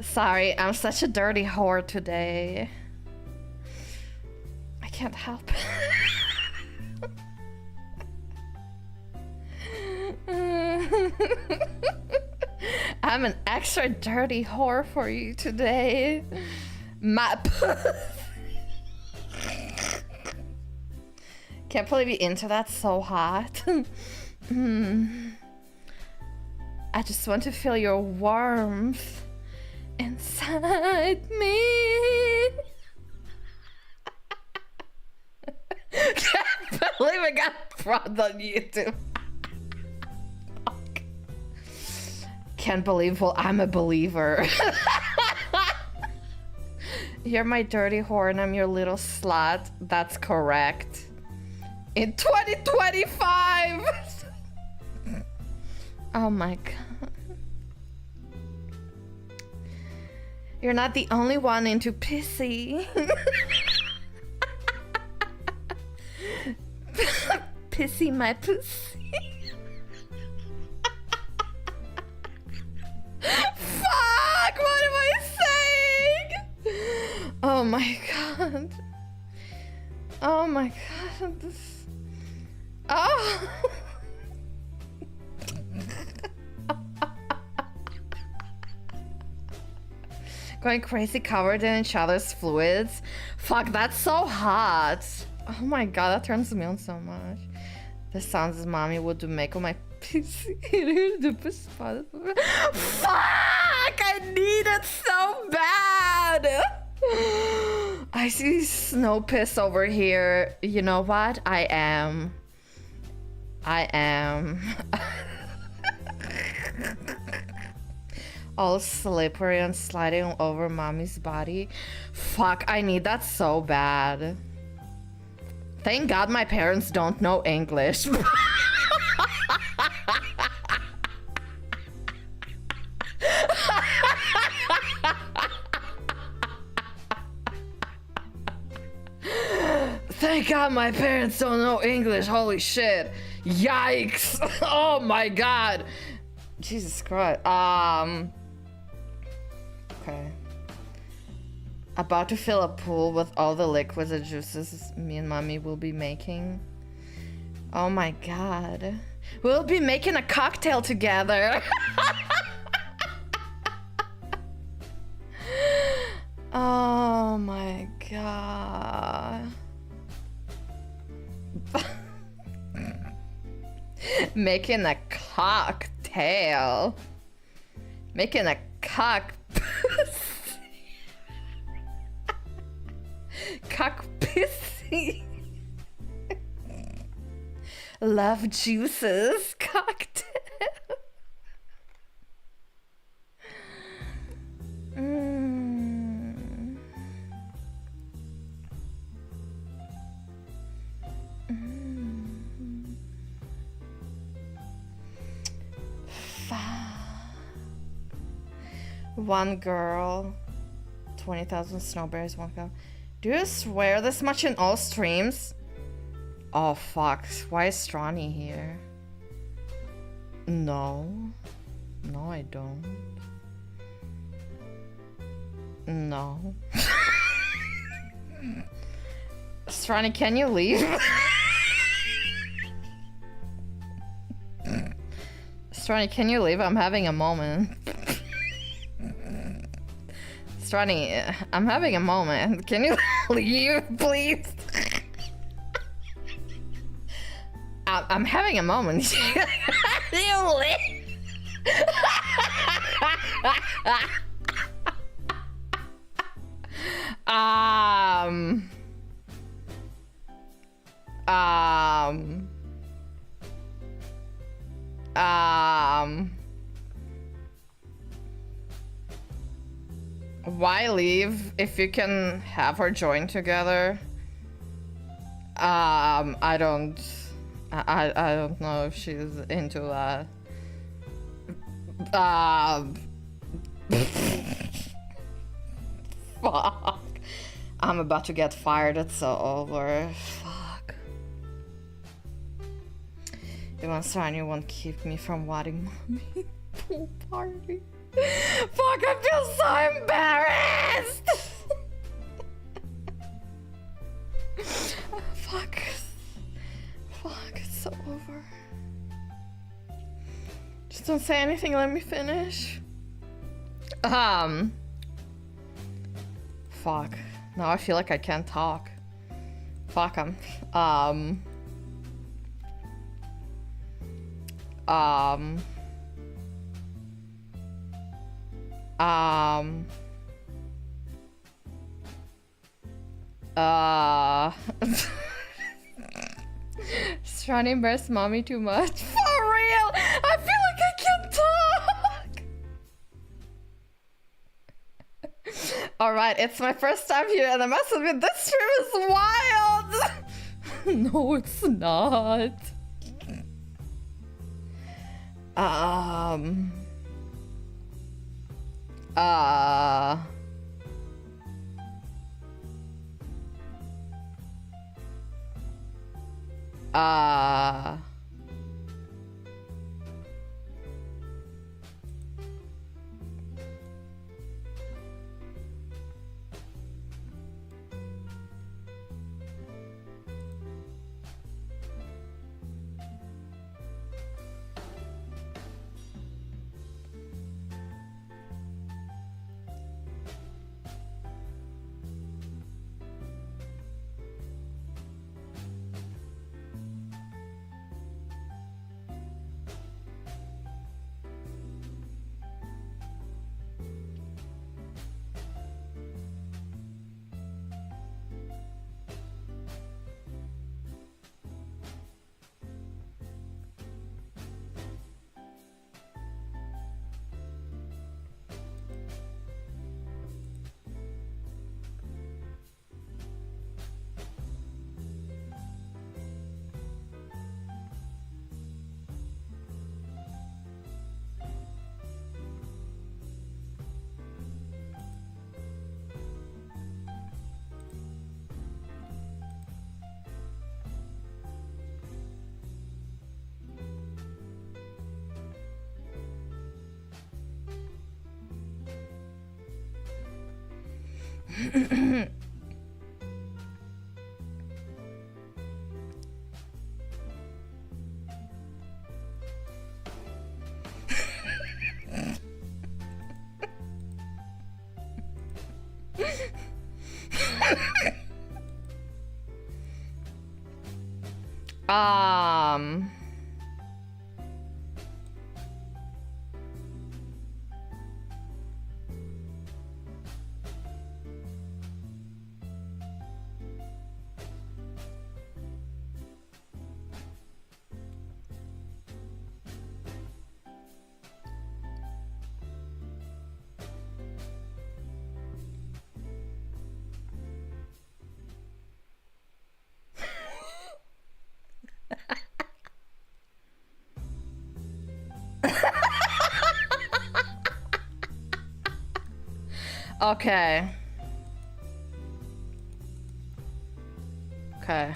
Sorry, I'm such a dirty whore today. I can't help it. I'm an extra dirty whore for you today. My can't believe you're into that, so hot. I just want to feel your warmth inside me. Can't believe I got fraud on YouTube. Can't believe, well, I'm a believer. You're my dirty whore and I'm your little slut. That's correct. In 2025. Oh my god. You're not the only one into pissy. Pissy my pussy. Fuck! What am I saying? Oh my god. Oh my god. This... Oh. Going crazy covered in each other's fluids. Fuck, that's so hot. Oh my god, that turns me on so much. The sounds his mommy would do make on my PC. Fuck! I need it so bad! I see snow piss over here. You know what? I am. All slippery and sliding over mommy's body. Fuck, I need that so bad. Thank God my parents don't know English. Thank God my parents don't know English. Holy shit. Yikes. Oh my god. Jesus Christ. Okay. About to fill a pool with all the liquids and juices me and mommy will be making. Oh my god. We'll be making a cocktail together. Oh my god. Making a cocktail. Making a cock pissy. Love juices cocktail. one girl. 20,000 snowberries, one cup. Do you swear this much in all streams? Oh fuck, why is Stronny here? No. No, I don't. No. Stronny, can you leave? Stronny, can you leave? I'm having a moment. Stronny, I'm having a moment. Can you leave, please? I'm having a moment. You leave? Why leave if you can have her join together? I don't know if she's into that. Fuck. I'm about to get fired, it's so over. Fuck. Even Stronny won't keep me from wanting mommy pool party. Fuck, I feel so embarrassed! Fuck. Fuck, it's so over. Just don't say anything, let me finish. Fuck. Now I feel like I can't talk. Fuck, Stronny embarrassed mommy too much. For real! I feel like I can't talk! Alright, it's my first time here and I must admit this stream is wild! No, it's not. Um. Okay. Okay.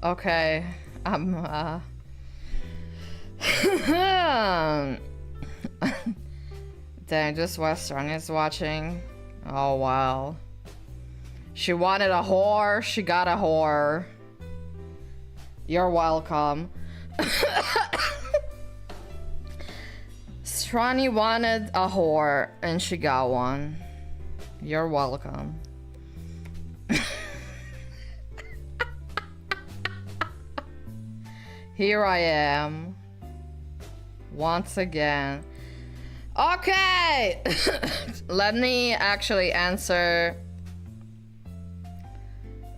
Okay. Dang, just what Stronny is watching. Oh, wow. She wanted a whore, she got a whore. You're welcome. Stronny wanted a whore, and she got one. You're welcome. Here I am. Once again. Okay! Let me actually answer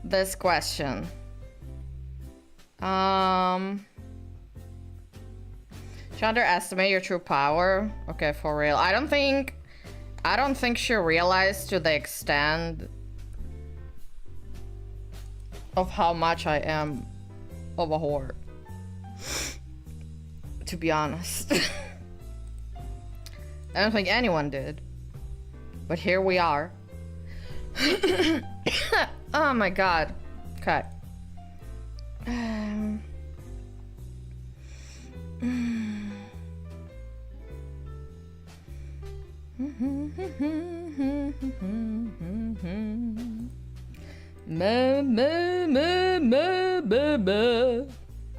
this question. She underestimate your true power? Okay, for real. I don't think she realized to the extent of how much I am of a whore. To be honest. I don't think anyone did. But here we are. Oh my god. Okay.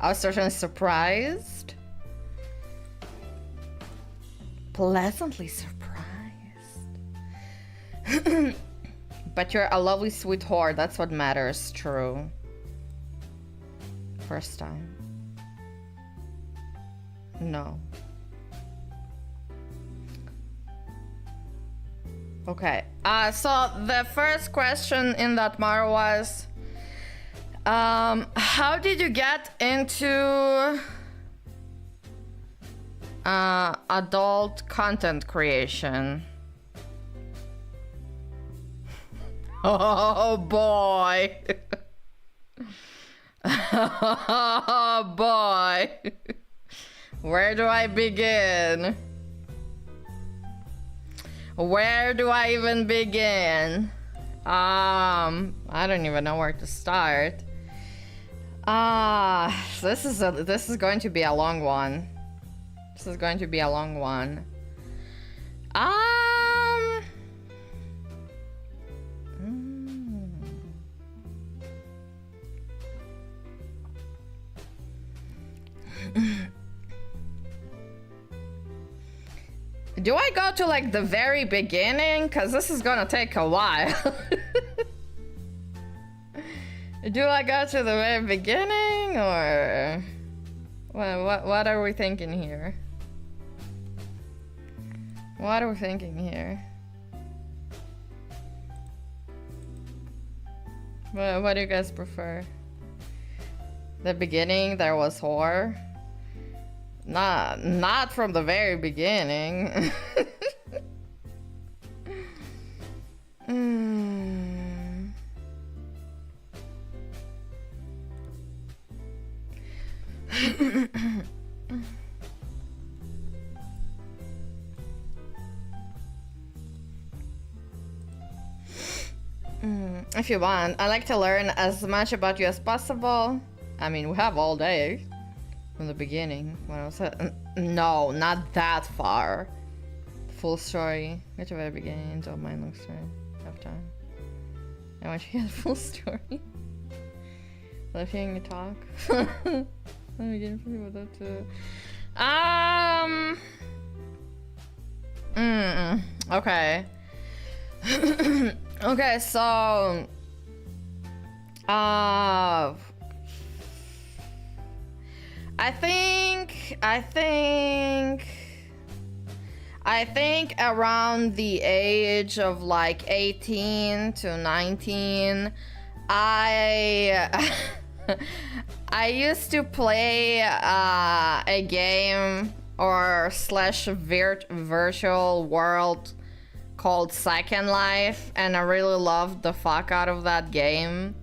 I was certainly surprised. Pleasantly surprised. But you're a lovely sweet whore, that's what matters, true. First time. No. Okay, so the first question in that Mara was, how did you get into adult content creation? Oh boy. Oh boy. Where do I begin? Where do I even begin? I don't even know where to start. This is going to be a long one. This is going to be a long one. Do I go to like the very beginning? Cause this is gonna take a while. Do I go to the very beginning or what are we thinking here? What are we thinking here? What do you guys prefer? The beginning there was horror? Not from the very beginning. If you want, I like to learn as much about you as possible. I mean, we have all day. From the beginning, when I was no, not that far. Full story. Get to the very beginning. Don't mind long story. Have time. I want you to get the full story. Love hearing you talk. Let me get into that too. Okay. Okay, so I think around the age of like 18 to 19, I used to play a game or slash virtual world called Second Life, and I really loved the fuck out of that game.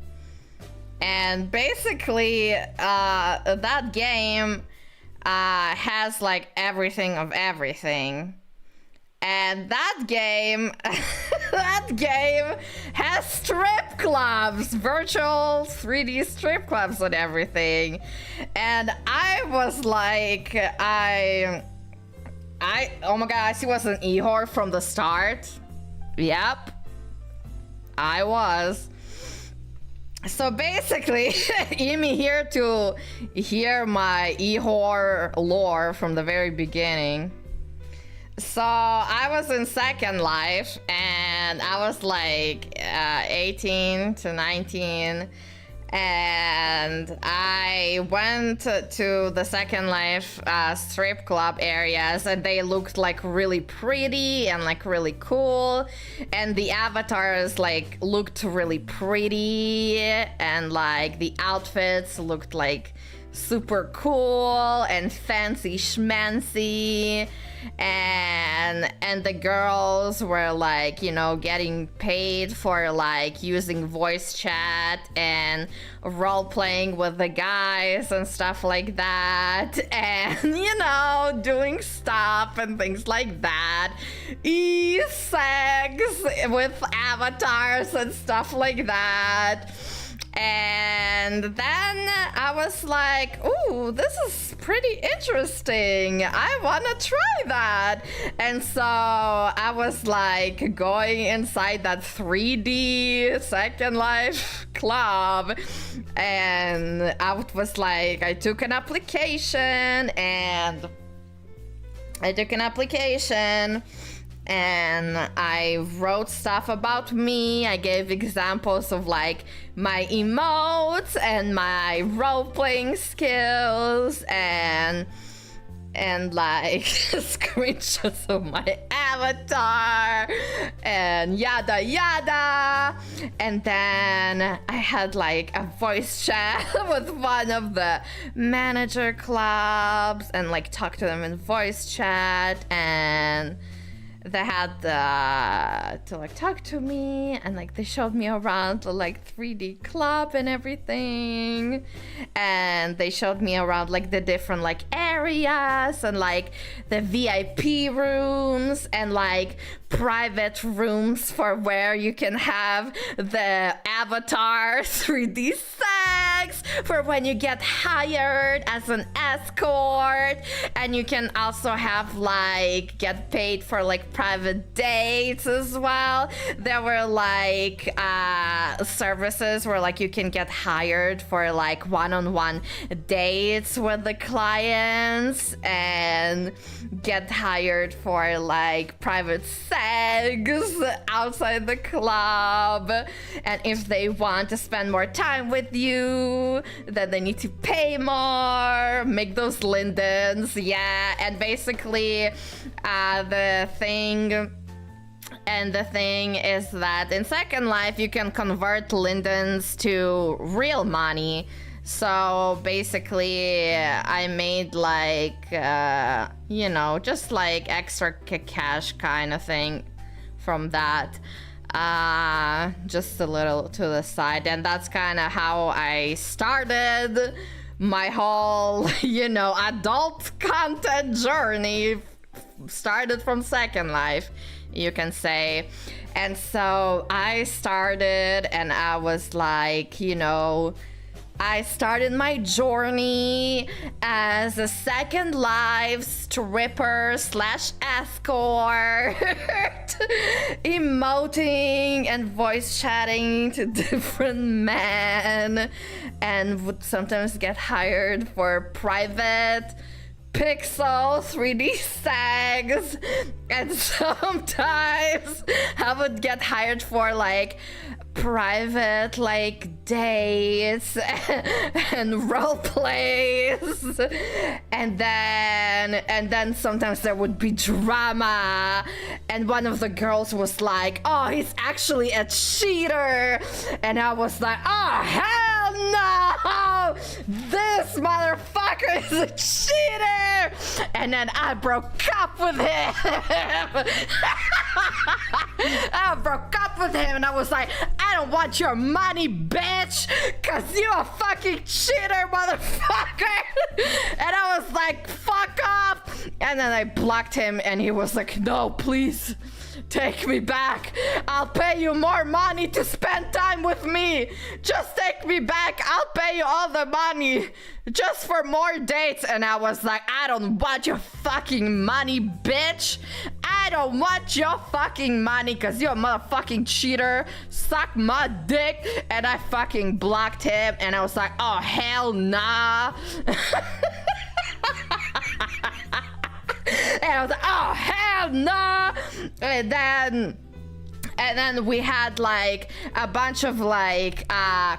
And basically, that game has like everything of everything. And that game, that game has strip clubs, virtual 3D strip clubs and everything. And I was like, oh my god, Icey was an e-whore from the start. Yep, I was. So basically, Immy here to hear my e-whore lore from the very beginning. So I was in Second Life and I was like 18 to 19, and I went to the Second Life strip club areas, and they looked like really pretty and like really cool, and the avatars like looked really pretty, and like the outfits looked like super cool and fancy schmancy, and the girls were like, you know, getting paid for like using voice chat and role playing with the guys and stuff like that, and you know, doing stuff and things like that, e-sex with avatars and stuff like that. And then I was like, ooh, this is pretty interesting. I want to try that. And so I was like going inside that 3D Second Life club. And I was like, I took an application and I wrote stuff about me. I gave examples of like my emotes and my role-playing skills and like screenshots of my avatar and yada yada. And then I had like a voice chat with one of the manager clubs and like talked to them in voice chat, and they had to like talk to me, and like they showed me around the like 3D club and everything, and they showed me around like the different like areas and like the VIP rooms and like private rooms for where you can have the avatar 3D sex for when you get hired as an escort, and you can also have like get paid for like private dates as well. There were like services where like you can get hired for like one-on-one dates with the clients and get hired for like private sex outside the club, and if they want to spend more time with you, then they need to pay more, make those lindens. Yeah, and basically the thing is that in Second Life you can convert lindens to real money. So basically I made like you know, just like extra cash kind of thing from that, just a little to the side. And that's kind of how I started my whole, you know, adult content journey. Started from Second Life, you can say. And so I started, and I was like, you know, I started my journey as a Second Life stripper slash escort, emoting and voice chatting to different men, and would sometimes get hired for private pixel 3D sex, and sometimes I would get hired for like private like dates and role plays, and then sometimes there would be drama, and one of the girls was like, oh, he's actually a cheater, and I was like, oh hell no, this motherfucker is a cheater, and then I broke up with him. I broke up with him, and I was like, I don't want your money, bitch, cause you a fucking cheater, motherfucker. And I was like, fuck off. And then I blocked him and he was like, no, please. Take me back. I'll pay you more money to spend time with me. Just take me back. I'll pay you all the money just for more dates. And I was like, I don't want your fucking money, bitch. I don't want your fucking money because you're a motherfucking cheater. Suck my dick. And I fucking blocked him. And I was like, oh, hell nah. And I was like, oh, hell no. And then we had like a bunch of like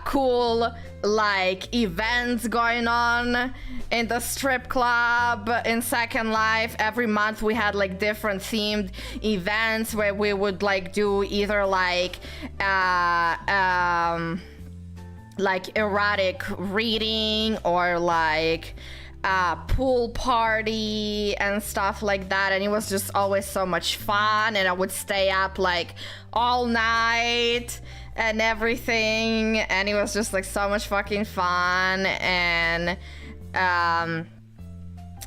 cool like events going on in the strip club in Second Life. Every month we had like different themed events where we would like do either like erotic reading or like pool party and stuff like that, and it was just always so much fun. And I would stay up like all night and everything, and it was just like so much fucking fun. And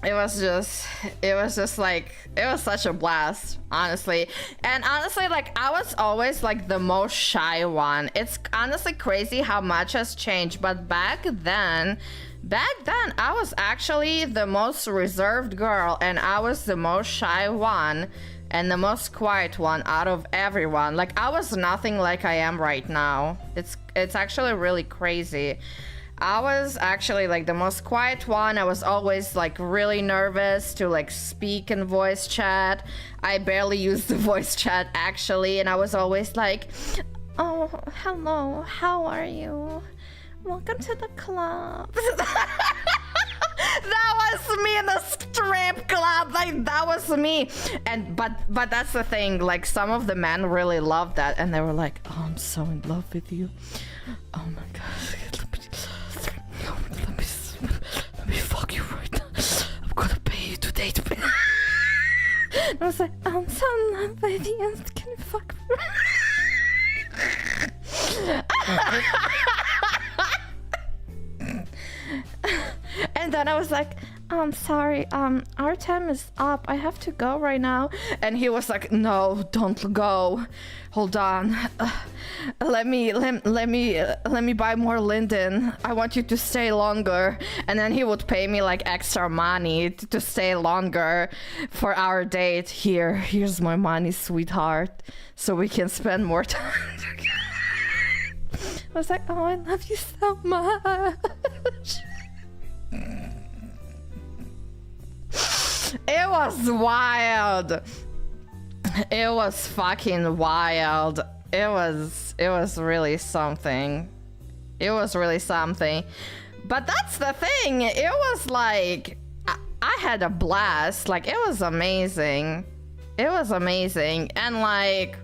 it was just like, it was such a blast, honestly. And honestly, like, I was always like the most shy one. It's honestly crazy how much has changed, but back then I was actually the most reserved girl, and I was the most shy one and the most quiet one out of everyone. Like, I was nothing like I am right now. It's actually really crazy. I was actually like the most quiet one. I was always like really nervous to like speak in voice chat. I barely used the voice chat actually, and I was always like, oh, hello, how are you? Welcome to the club. That was me in the strip club. Like, that was me. And but that's the thing. Like, some of the men really loved that, and they were like, "Oh, I'm so in love with you. Oh my god, let me fuck you right now. I'm gonna pay you to date me." And I was like, "I'm so in love with you. Can you fuck me?" And then I was like, I'm sorry, our time is up. I have to go right now. And he was like, no, don't go. Hold on. Let me buy more Linden. I want you to stay longer. And then he would pay me like extra money to stay longer for our date. Here's my money, sweetheart, so we can spend more time together. I was like, oh, I love you so much. It was wild. It was fucking wild. It was really something. It was really something. But that's the thing. It was like, I had a blast. Like, it was amazing. It was amazing. And like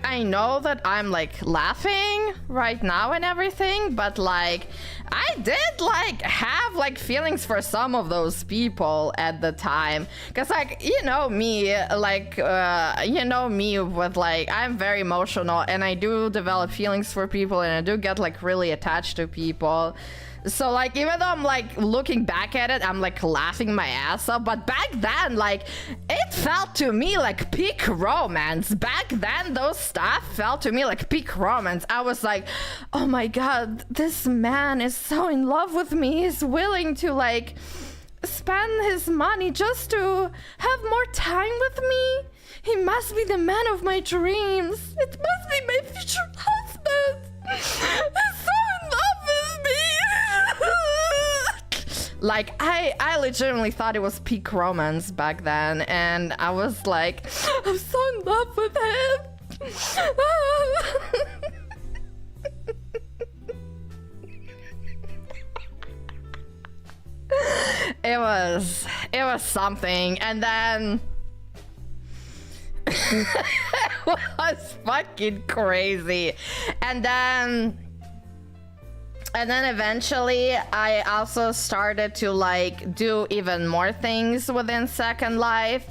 I know that I'm like laughing right now and everything, but like I did like have like feelings for some of those people at the time, because like, you know me, like you know me with like, I'm very emotional and I do develop feelings for people and I do get like really attached to people. So like, even though I'm like looking back at it, I'm like laughing my ass off, but back then, like, it felt to me like peak romance. Back then, those stuff felt to me like peak romance. I was like, oh my god, this man is so in love with me. He's willing to like spend his money just to have more time with me. He must be the man of my dreams. It must be my future husband. He's so in love with me. Like, I legitimately thought it was peak romance back then, and I was like, I'm so in love with him. It was something. And then it was fucking crazy. And then eventually I also started to like do even more things within Second Life.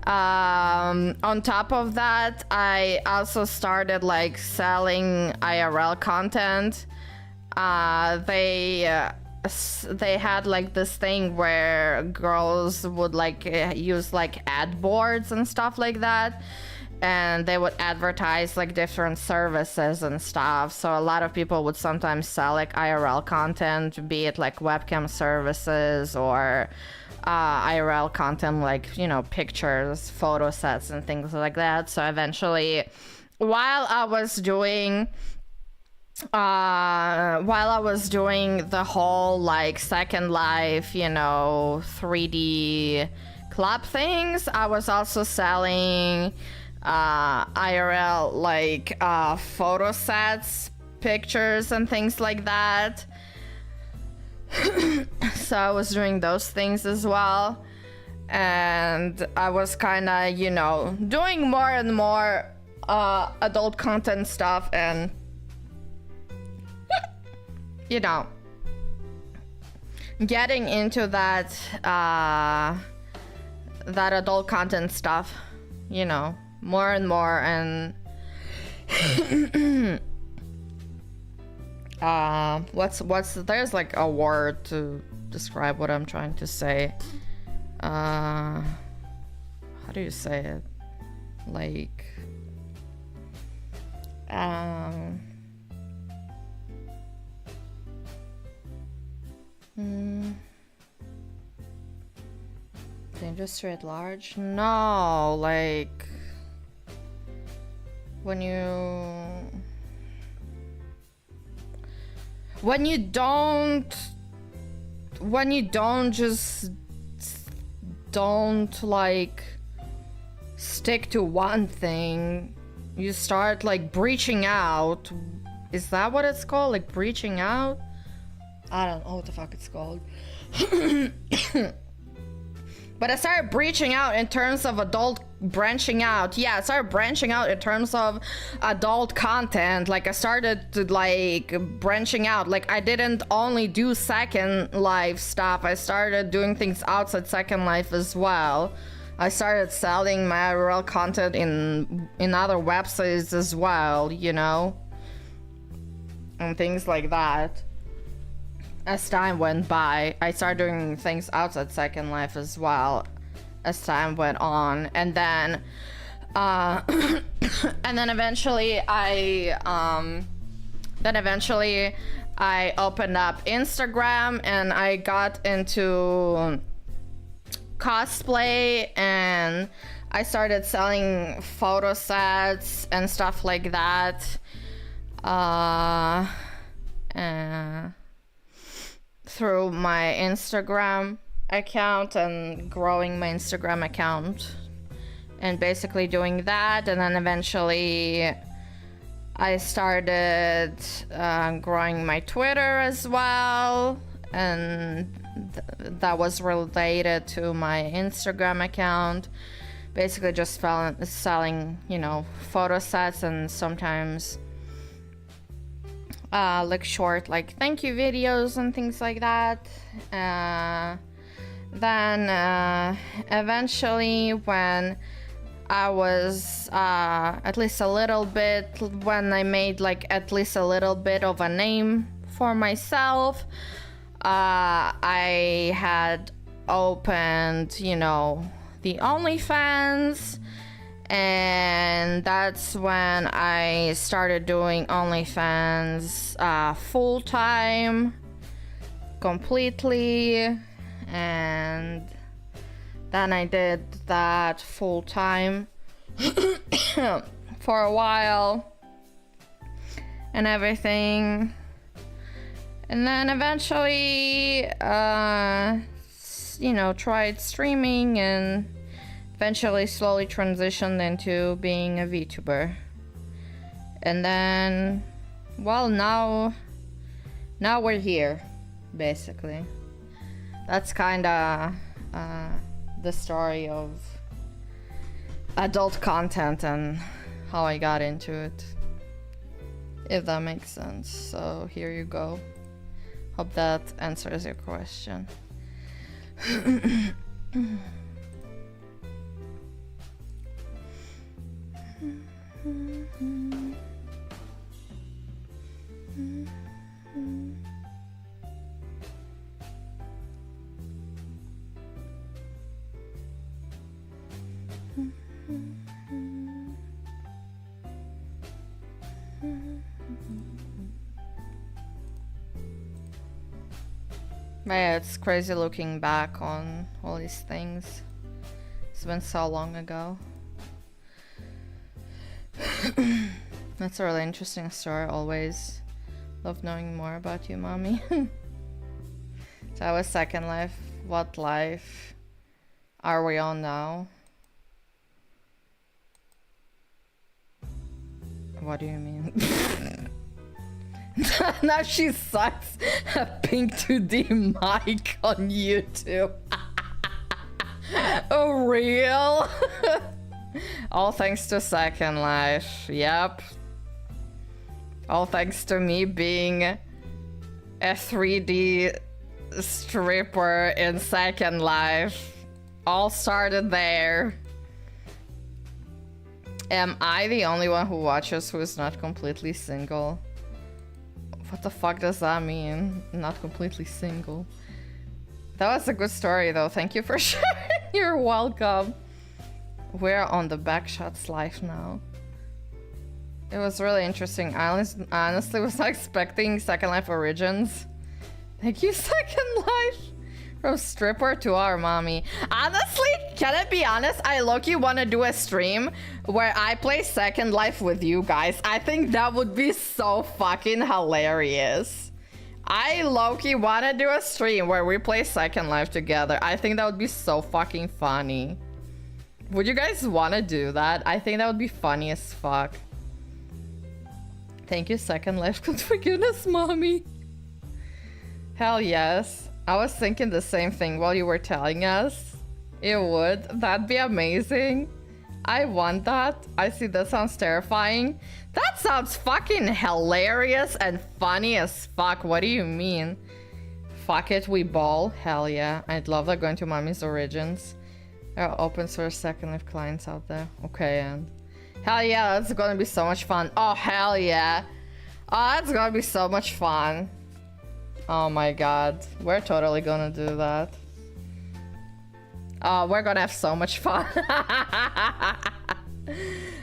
On top of that, I also started like selling IRL content. They had like this thing where girls would like use like ad boards and stuff like that, and they would advertise like different services and stuff. So a lot of people would sometimes sell like IRL content, be it like webcam services or IRL content, like, you know, pictures, photo sets and things like that. So eventually, while I was doing the whole like Second Life, you know, 3D club things, I was also selling IRL like photo sets, pictures and things like that. So I was doing those things as well, and I was kind of, you know, doing more and more adult content stuff, and you know, getting into that that adult content stuff, you know, more and more. And there's like a word to describe what I'm trying to say. How do you say it? Like, the industry at large? No, like when you don't like stick to one thing, you start like breaching out. Is that what it's called? Like breaching out? I don't know what the fuck it's called. But I started breaching out in terms of adult branching out. Yeah, I started branching out in terms of adult content. Like I started to like branching out. Like I didn't only do Second Life stuff. I started doing things outside Second Life as well. I started selling my IRL content in other websites as well, you know, and things like that. As time went by, I started doing things outside Second Life as well as time went on, and then eventually I opened up Instagram, and I got into cosplay, and I started selling photo sets and stuff like that. Through my Instagram account, and growing my Instagram account, and basically doing that. And then eventually I started growing my Twitter as well, and that was related to my Instagram account. Basically just selling, you know, photo sets, and sometimes like short like thank you videos and things like that. Then eventually, when I was at least a little bit, when I made like at least a little bit of a name for myself, I had opened, you know, the OnlyFans. And that's when I started doing OnlyFans full-time, completely. And then I did that full-time for a while and everything. And then eventually, you know, tried streaming, and eventually slowly transitioned into being a VTuber. And then, well, now we're here, basically. That's kinda the story of adult content and how I got into it, if that makes sense. So here you go. Hope that answers your question. Yeah, it's crazy looking back on all these things. It's been so long ago. That's a really interesting story, always. Love knowing more about you, mommy. So that was Second Life. What life are we on now? What do you mean? Now she sucks a pink 2D mic on YouTube. Oh, real? All thanks to Second Life. Yep. All thanks to me being a 3D stripper in Second Life. All started there. Am I the only one who watches who is not completely single? What the fuck does that mean? Not completely single. That was a good story though. Thank you for sharing. You're welcome. We're on the Backshots life now. It was really interesting. I honestly was not expecting Second Life Origins. Thank you, Second Life. From stripper to our mommy. Honestly, can I be honest? I low-key want to do a stream where I play Second Life with you guys. I think that would be so fucking hilarious. I low-key want to do a stream where we play Second Life together. I think that would be so fucking funny. Would you guys want to do that? I think that would be funny as fuck. Thank you, Second Life. Good forgiveness, mommy. Hell yes. I was thinking the same thing while you were telling us. It would. That'd be amazing. I want that. I see that sounds terrifying. That sounds fucking hilarious and funny as fuck. What do you mean? Fuck it, we ball. Hell yeah. I'd love that going to mommy's Origins. There are open source Second Life clients out there. Okay, and hell yeah, that's gonna be so much fun. Oh, hell yeah. Oh, that's gonna be so much fun. Oh my god, we're totally gonna do that. Oh, we're gonna have so much fun.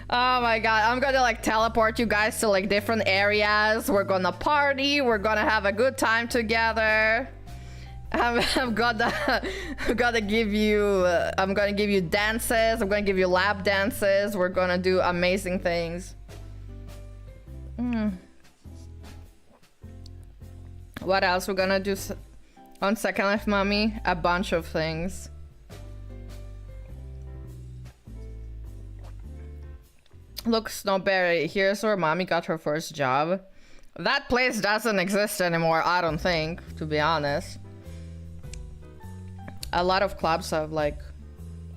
Oh my god, I'm gonna like teleport you guys to like different areas. We're gonna party, we're gonna have a good time together. I'm gonna give you dances, I'm gonna give you lap dances. We're gonna do amazing things. What else we're gonna do on Second Life, mommy? A bunch of things. Look, Snowberry, here's where mommy got her first job. That place doesn't exist anymore, I don't think, to be honest. A lot of clubs have like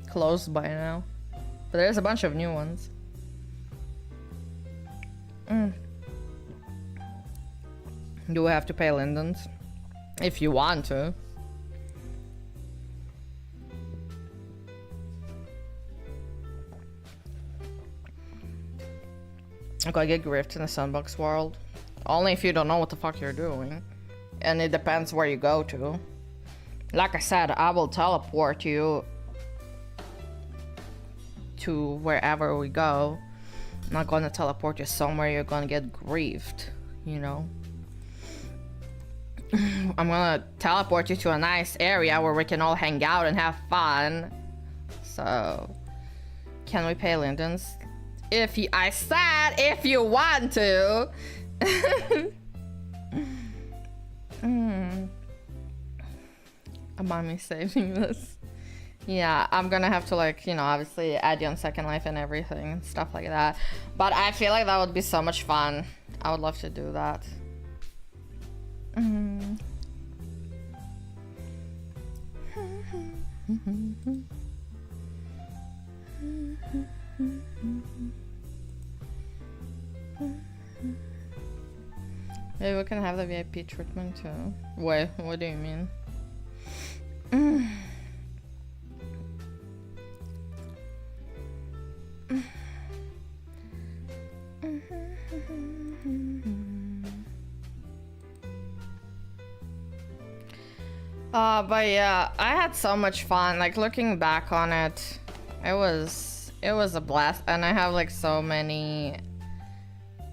closed by now, but there's a bunch of new ones. Do we have to pay Linden's? If you want to. I'm gonna get griefed in the sandbox world. Only if you don't know what the fuck you're doing. And it depends where you go to. Like I said, I will teleport you to wherever we go. I'm not gonna teleport you somewhere you're gonna get griefed, you know? I'm gonna teleport you to a nice area where we can all hang out and have fun. So, can we pay Linden's? I said if you want to. Mommy saving this. Yeah, I'm gonna have to like, you know, obviously add you on Second Life and everything and stuff like that. But I feel like that would be so much fun. I would love to do that. Maybe we can have the VIP treatment too. Wait, what do you mean? But yeah, I had so much fun. Like looking back on it, it was It was a blast, and I have like so many.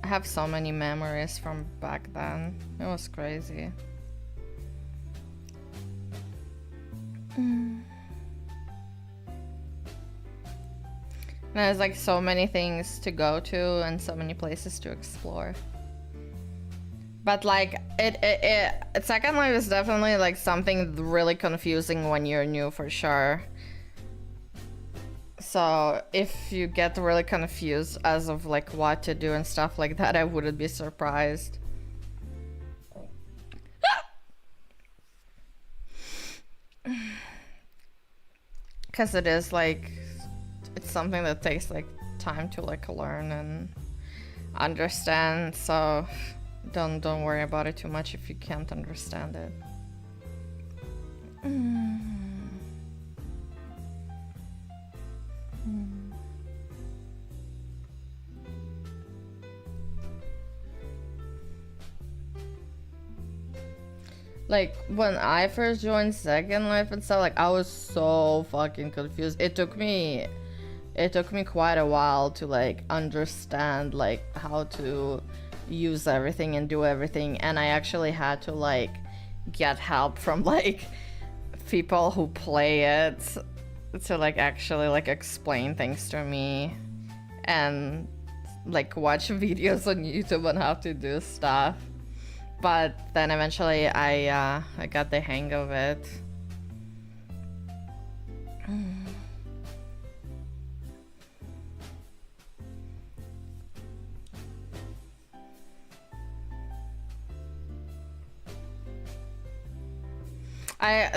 I have so many memories from back then. It was crazy. There's like so many things to go to and so many places to explore. But like Second Life is definitely like something really confusing when you're new, for sure. So if you get really confused as of like what to do and stuff like that, I wouldn't be surprised. Because it is like, it's something that takes like time to like learn and understand, so don't worry about it too much if you can't understand it. Like when I first joined Second Life and stuff, like I was so fucking confused. It took me quite a while to like understand like how to use everything and do everything, and I actually had to like get help from like people who play it to like actually like explain things to me and like watch videos on YouTube on how to do stuff. But then eventually I got the hang of it.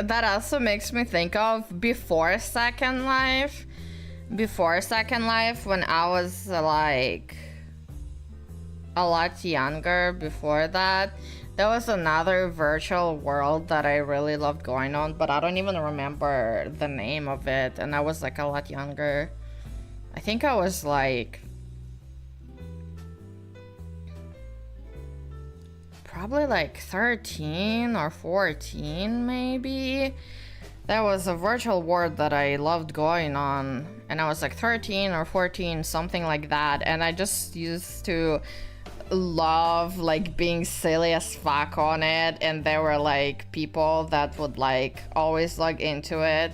That also makes me think of before Second Life. Before Second Life, when I was like a lot younger, before that, there was another virtual world that I really loved going on, but I don't even remember the name of it, and I was like a lot younger. I think I was like probably like 13 or 14 maybe. There was a virtual world that I loved going on, and I was like 13 or 14, something like that, and I just used to love like being silly as fuck on it, and there were like people that would like always log into it,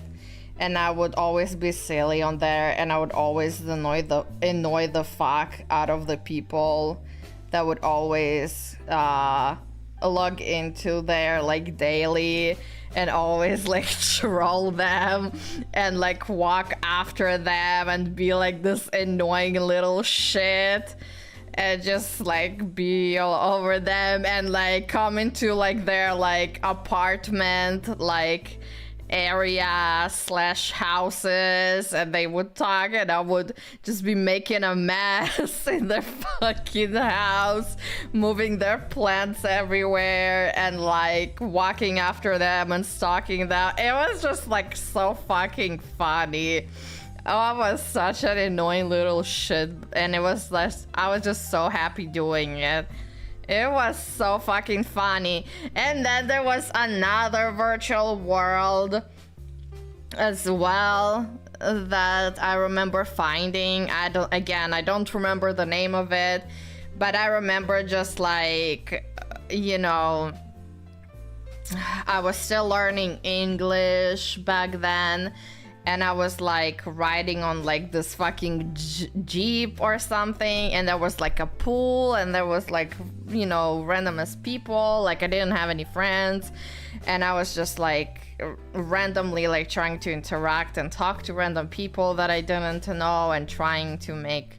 and I would always be silly on there, and I would always annoy the fuck out of the people that would always log into there like daily, and always like troll them and like walk after them and be like this annoying little shit and just like be all over them and like come into like their like apartment like area slash houses, and they would talk and I would just be making a mess in their fucking house, moving their plants everywhere and like walking after them and stalking them. It was just like so fucking funny. Oh, I was such an annoying little shit, and it was less. I was just so happy doing it. It was so fucking funny. And then there was another virtual world as well that I remember finding. I don't remember the name of it, but I remember just like, you know, I was still learning English back then. And I was like riding on like this fucking Jeep or something, and there was like a pool, and there was like, you know, random as people. Like I didn't have any friends, and I was just like randomly like trying to interact and talk to random people that I didn't know, and trying to make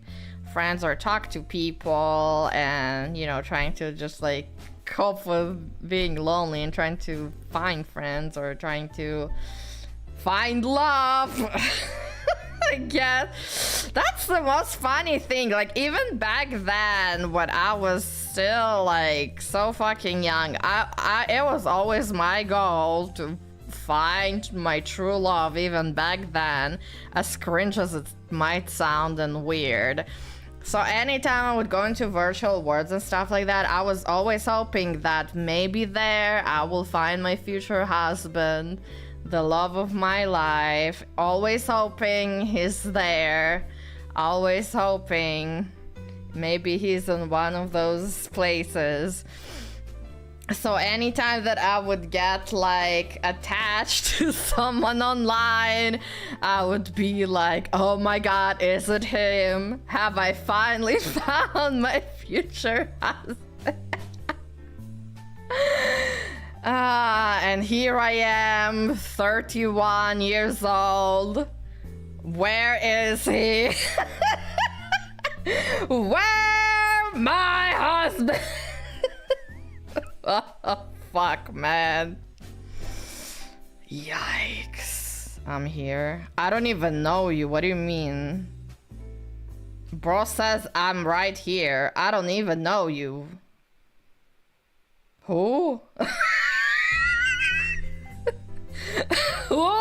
friends or talk to people, and, you know, trying to just like cope with being lonely and trying to find friends or trying to find love. I guess that's the most funny thing. Like even back then when I was still like so fucking young, it was always my goal to find my true love, even back then, as cringe as it might sound and weird. So anytime I would go into virtual worlds and stuff like that, I was always hoping that maybe there I will find my future husband, the love of my life, always hoping he's there, Always hoping. Maybe he's in one of those places. So anytime that I would get like attached to someone online, I would be like, oh my god, is it him? Have I finally found my future husband? And here I am, 31 years old. Where is he? Where my husband? Oh, fuck, man. Yikes. I'm here. I don't even know you. What do you mean? Bro says I'm right here. I don't even know you. Who? Who?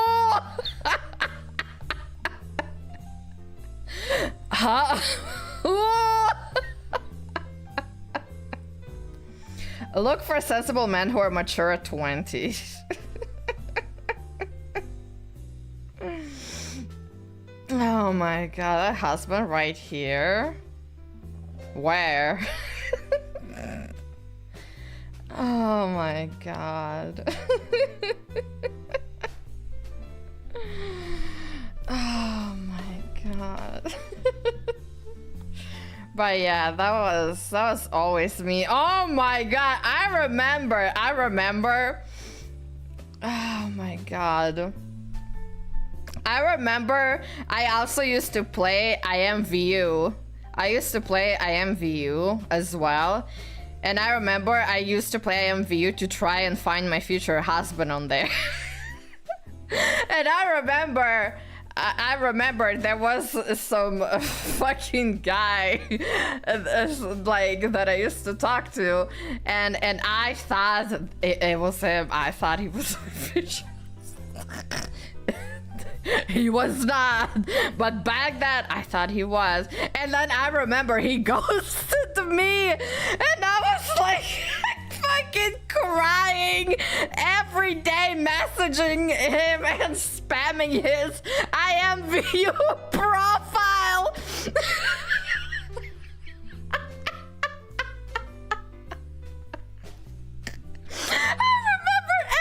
Huh? Who? Look for sensible men who are mature at 20. Oh my god, a husband right here. Where? Oh my god. Oh my god. But yeah, that was always me. Oh my god, I remember. Oh my god. I remember I also used to play IMVU. I used to play IMVU as well. And I remember I used to play IMVU to try and find my future husband on there. And I remember there was some fucking guy like that I used to talk to, and I thought it was him. I thought he was my future husband. He was not, but back then I thought he was. And then I remember he ghosted me, and I was like fucking crying every day, messaging him and spamming his IMVU profile.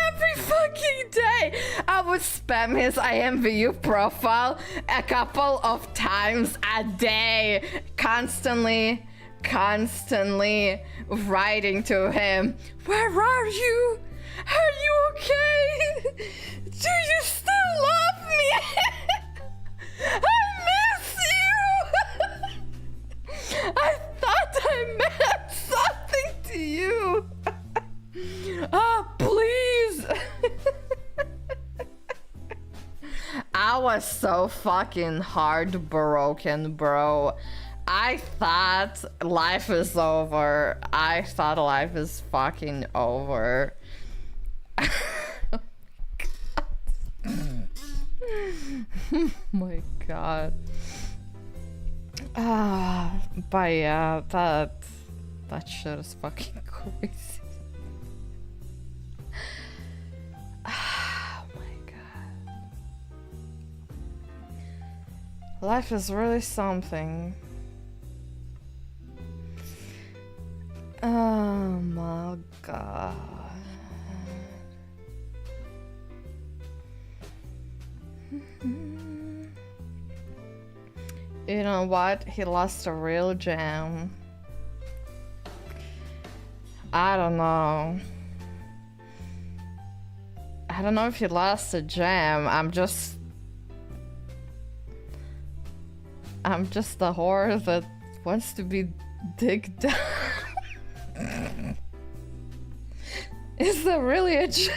Every fucking day I would spam his IMVU profile a couple of times a day, constantly writing to him. Where are you? Are you okay? Do you still love me? I miss you. I thought I meant something to you. Oh, please. I was so fucking heartbroken, bro. I thought life is over. I thought life is fucking over. Oh my god. But yeah, that shit is fucking crazy. Oh my god. Life is really something. Oh my god. You know what? He lost a real gem. I don't know. I don't know if he lost a gem. I'm just a whore that wants to be digged down. Is there really a gem?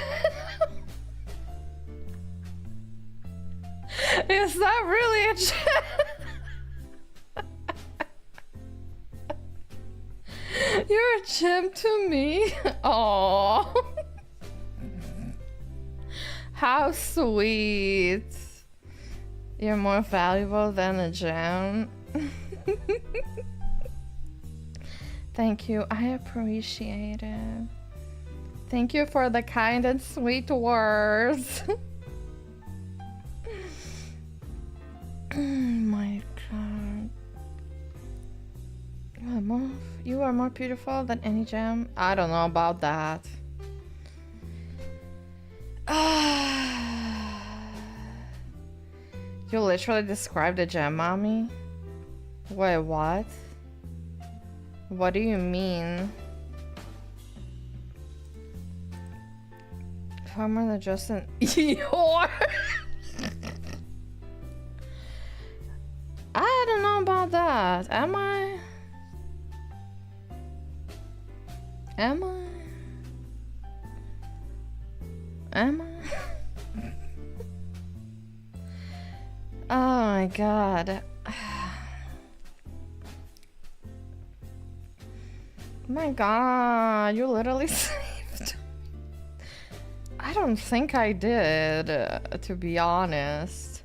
Is that really a gem? You're a gem to me. Aww. How sweet. You're more valuable than a gem. Thank you. I appreciate it. Thank you for the kind and sweet words. Oh my god. You are more beautiful than any gem. I don't know about that. You literally described a gem, mommy? Wait, what? What do you mean? Farmer than Justin Eeyore. I don't know about that. Am I? Am I? Am I? Oh my god. My god, you literally saved. I don't think I did, to be honest.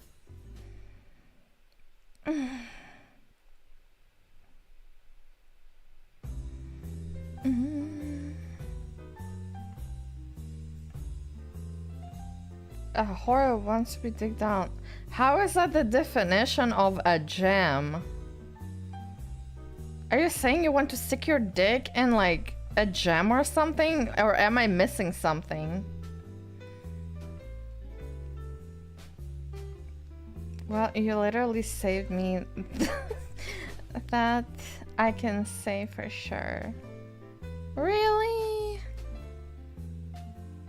A horror wants to be dig down. How is that the definition of a gem? Are you saying you want to stick your dick in like a gem or something? Or am I missing something? Well, you literally saved me. That I can say for sure. Really?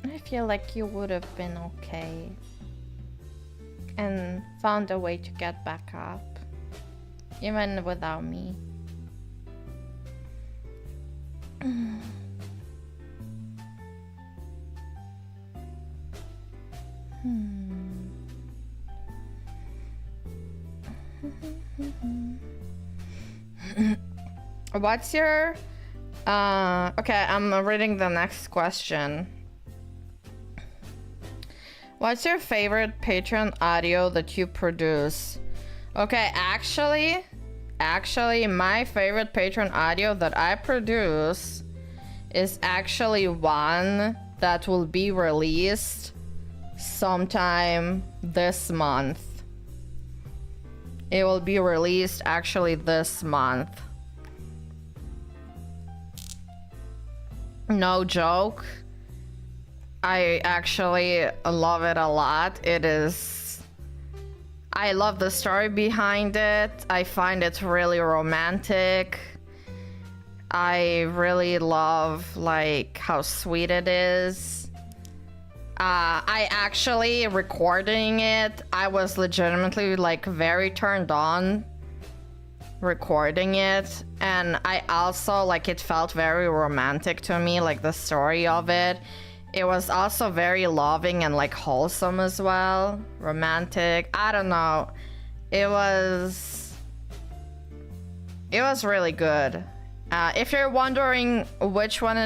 I feel like you would have been okay. And found a way to get back up. Even without me. What's your okay, I'm reading the next question. What's your favorite Patreon audio that you produce? Okay, actually my favorite Patreon audio that I produce is actually one that will be released sometime this month. It will be released actually this month. No joke. I actually love it a lot. I love the story behind it. I find it really romantic. I really love like how sweet it is. I actually recording it, I was legitimately like very turned on recording it, and I also like it felt very romantic to me, like the story of it. It was also very loving and like wholesome as well. Romantic. I don't know. It was really good. If you're wondering which one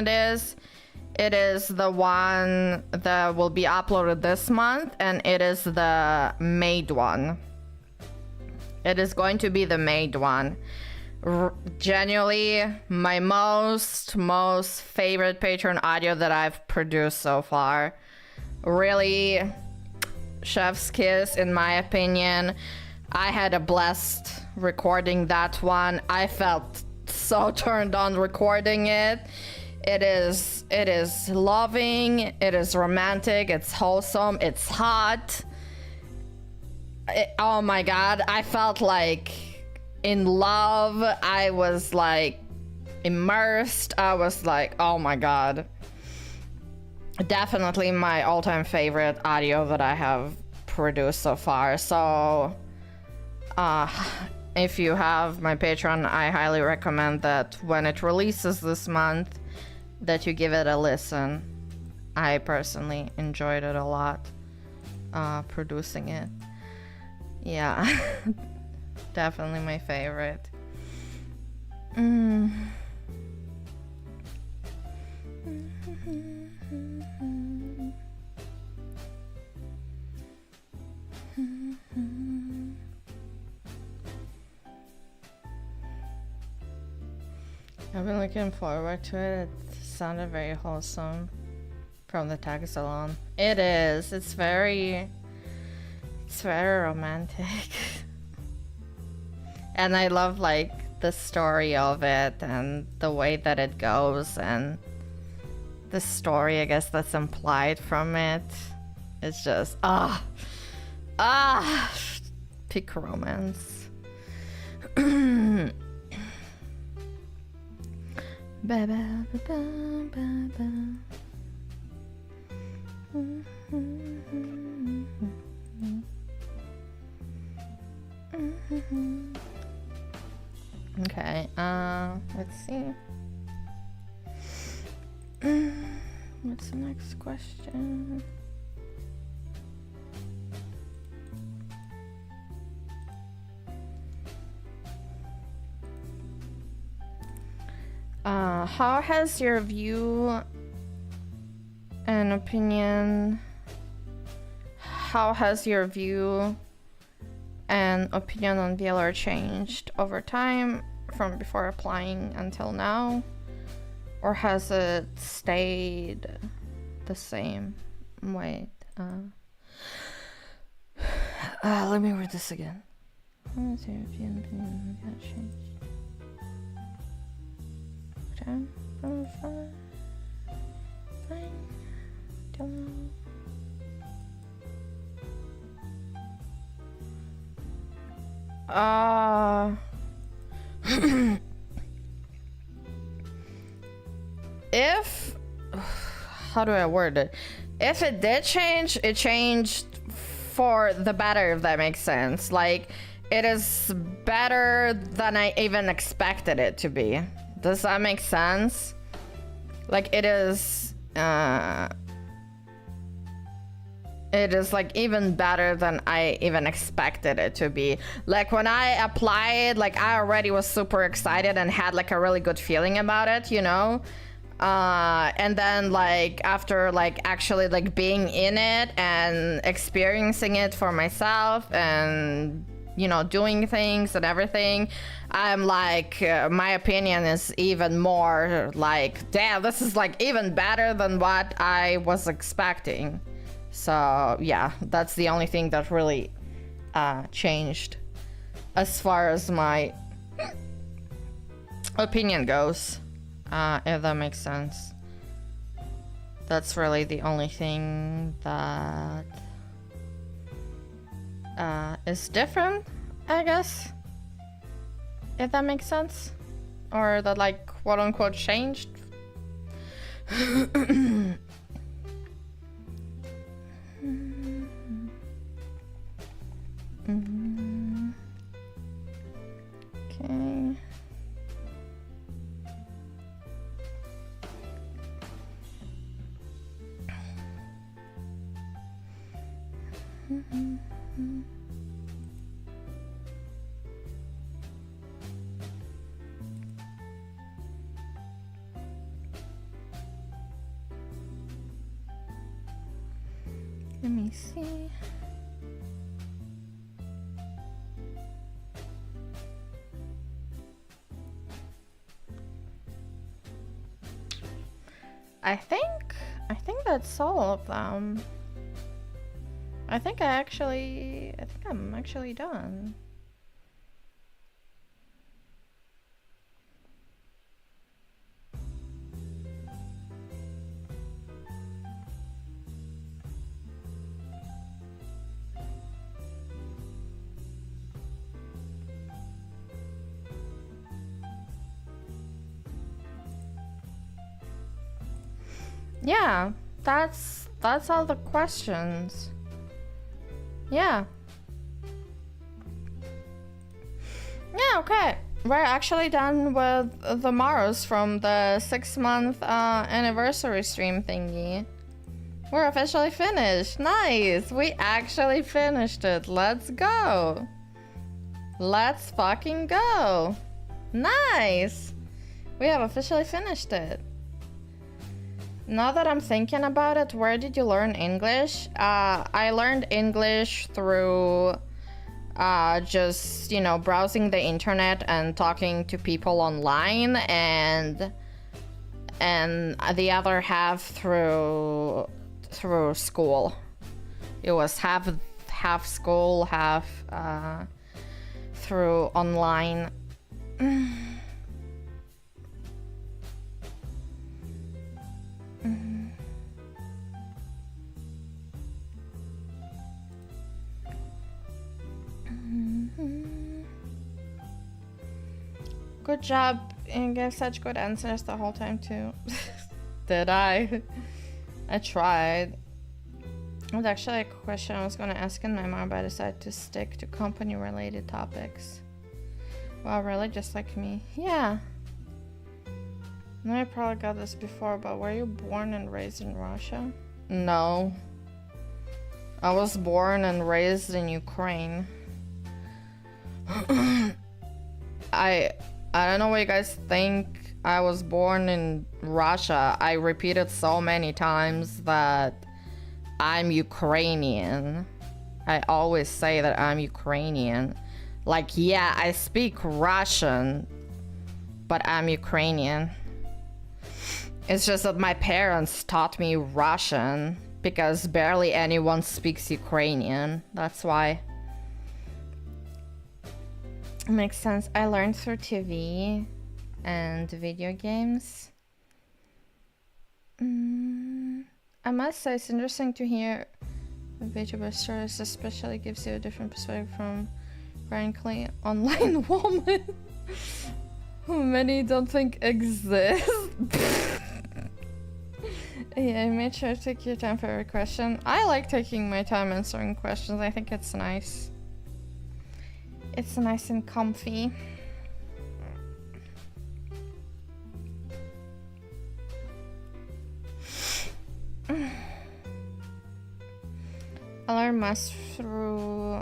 it is the one that will be uploaded this month, and it is the made one. It is going to be the made one. Genuinely my most favorite Patreon audio that I've produced so far. Really chef's kiss in my opinion. I had a blast recording that one. I felt so turned on recording it. It is loving, it is romantic, it's wholesome, it's hot. Oh my god, I felt like in love. I was like immersed. I was like, oh my god. Definitely my all-time favorite audio that I have produced so far. So if you have my Patreon, I highly recommend that when it releases this month that you give it a listen. I personally enjoyed it a lot, producing it. Yeah. Definitely my favorite. I've been looking forward to it. It sounded very wholesome from the text alone. It is. It's very romantic. And I love like the story of it and the way that it goes and the story, I guess, that's implied from it. It's just peak romance. Okay, let's see. What's the next question? How has your view and opinion on VAllure changed over time from before applying until now? Or has it stayed the same? Wait, let me read this again. How has your view and opinion on VAllure changed? Fine. Don't know. If, how do I word it? If it did change, it changed for the better, if that makes sense. Like, it is better than I even expected it to be. Does that make sense? Like, it is like even better than I even expected it to be. Like, when I applied, like, I already was super excited and had like a really good feeling about it, you know? And then like after like actually like being in it and experiencing it for myself and, you know, doing things and everything, I'm like, my opinion is even more like, damn, this is like even better than what I was expecting. So yeah, that's the only thing that really changed as far as my opinion goes, if that makes sense. That's really the only thing that is different, I guess, if that makes sense, or that like quote unquote changed. Okay. Let me see. I think that's all of them. I think I'm actually done. Yeah, that's all the questions. Yeah. Yeah, okay. We're actually done with the Maros from the 6-month anniversary stream thingy. We're officially finished. Nice. We actually finished it. Let's go. Let's fucking go. Nice. We have officially finished it. Now that I'm thinking about it, where did you learn English? I learned English through just, you know, browsing the internet and talking to people online, and the other half through school. It was half school, half through online Good job. You gave such good answers the whole time too. Did I? I tried. It was actually a question I was going to ask in my mind, but I decided to stick to company-related topics. Wow, really? Just like me? Yeah. I know I probably got this before, but were you born and raised in Russia? No. I was born and raised in Ukraine. I don't know what you guys think. I was born in Russia. I repeated so many times that I'm Ukrainian. I always say that I'm Ukrainian. Like, yeah, I speak Russian, but I'm Ukrainian. It's just that my parents taught me Russian because barely anyone speaks Ukrainian. That's why. Makes sense. I learned through TV and video games. I must say it's interesting to hear VTuber stories, especially gives you a different perspective from frankly online woman who many don't think exist. Yeah, I made sure to take your time for every question. I like taking my time answering questions. I think it's nice. It's nice and comfy. I learned most through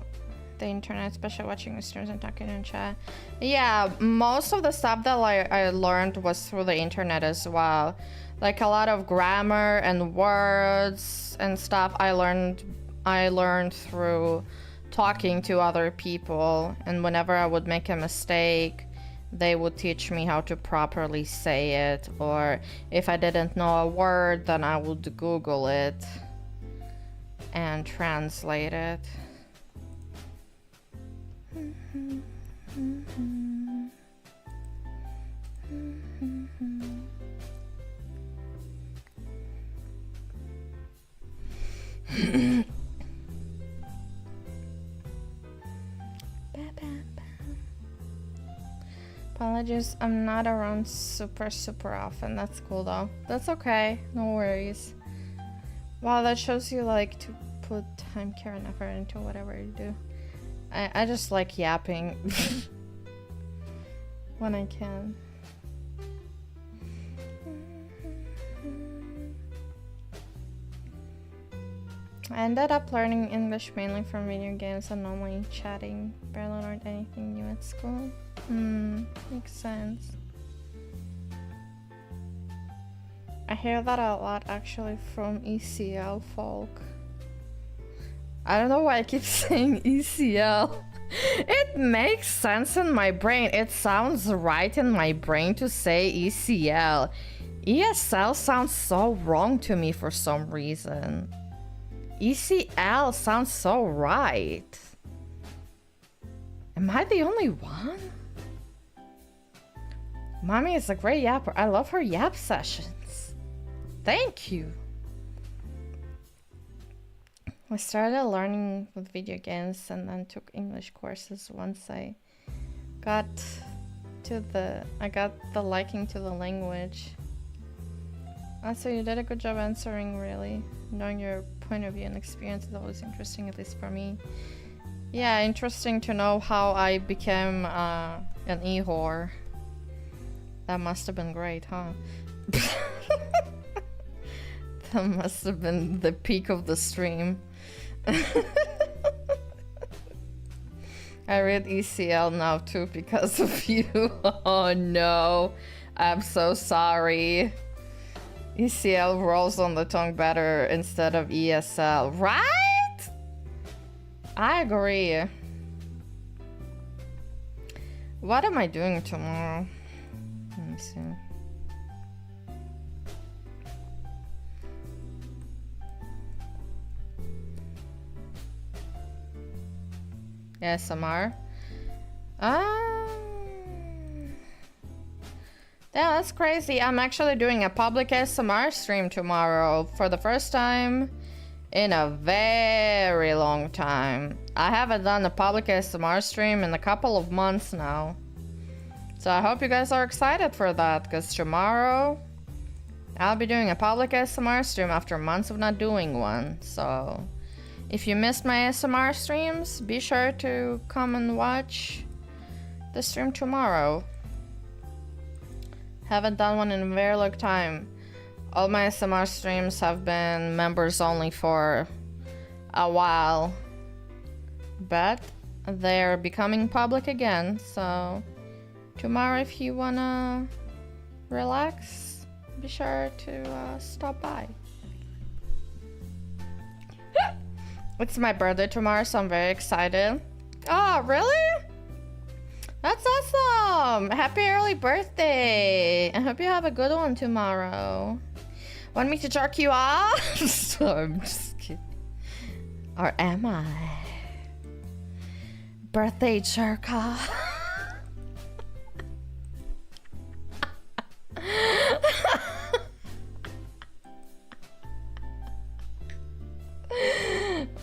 the internet, especially watching streams and talking in chat. Yeah, most of the stuff that I learned was through the internet as well. Like a lot of grammar and words and stuff I learned through talking to other people, and whenever I would make a mistake, they would teach me how to properly say it, or if I didn't know a word, then I would Google it and translate it. Apologies, I'm not around super often. That's cool though. That's okay, no worries. Wow, that shows you like to put time, care, and effort into whatever you do. I just like yapping when I can. I ended up learning English mainly from video games and normally chatting. Barely learned anything new at school. Makes sense. I hear that a lot actually from ECL folk. I don't know why I keep saying ECL. It makes sense in my brain. It sounds right in my brain to say ECL. ESL sounds so wrong to me for some reason. ECL sounds so right. Am I the only one? Mommy is a great yapper. I love her yap sessions. Thank you. I started learning with video games and then took English courses once I got the liking to the language. Also, you did a good job answering, really. Knowing your point of view and experience is always interesting, at least for me. Yeah, interesting to know how I became an e-whore. That must have been great, huh? That must have been the peak of the stream. I read ECL now too because of you. Oh no, I'm so sorry. ECL rolls on the tongue better instead of ESL, right? I agree. What am I doing tomorrow? Let me see. ASMR. Yeah, that's crazy. I'm actually doing a public ASMR stream tomorrow for the first time in a very long time. I haven't done a public ASMR stream in a couple of months now. So I hope you guys are excited for that, because tomorrow I'll be doing a public ASMR stream after months of not doing one. So if you missed my ASMR streams, be sure to come and watch the stream tomorrow. Haven't done one in a very long time. All my ASMR streams have been members only for a while, but they're becoming public again. So tomorrow, if you wanna relax, be sure to stop by. It's my birthday tomorrow, so I'm very excited. Oh, really? That's awesome! Happy early birthday! I hope you have a good one tomorrow. Want me to jerk you off? I'm just kidding. Or am I? Birthday jerk off.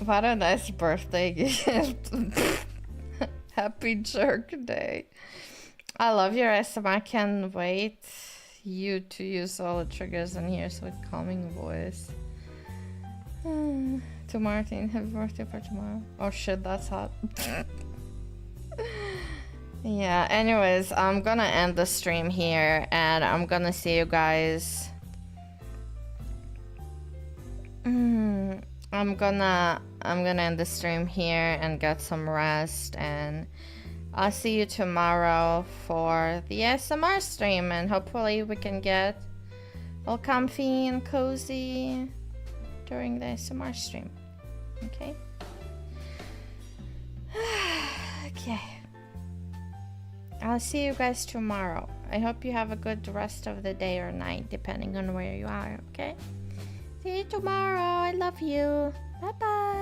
What a nice birthday gift. Happy jerk day. I love your ASMR. I can't wait you to use all the triggers in here with calming voice. To Martin, happy birthday for tomorrow. Oh shit, that's hot. Yeah, anyways, I'm gonna end the stream here and I'm gonna see you guys. I'm gonna end the stream here and get some rest, and I'll see you tomorrow for the ASMR stream, and hopefully we can get all comfy and cozy during the ASMR stream. Okay? Okay. I'll see you guys tomorrow. I hope you have a good rest of the day or night, depending on where you are, okay? See you tomorrow. I love you. Bye-bye.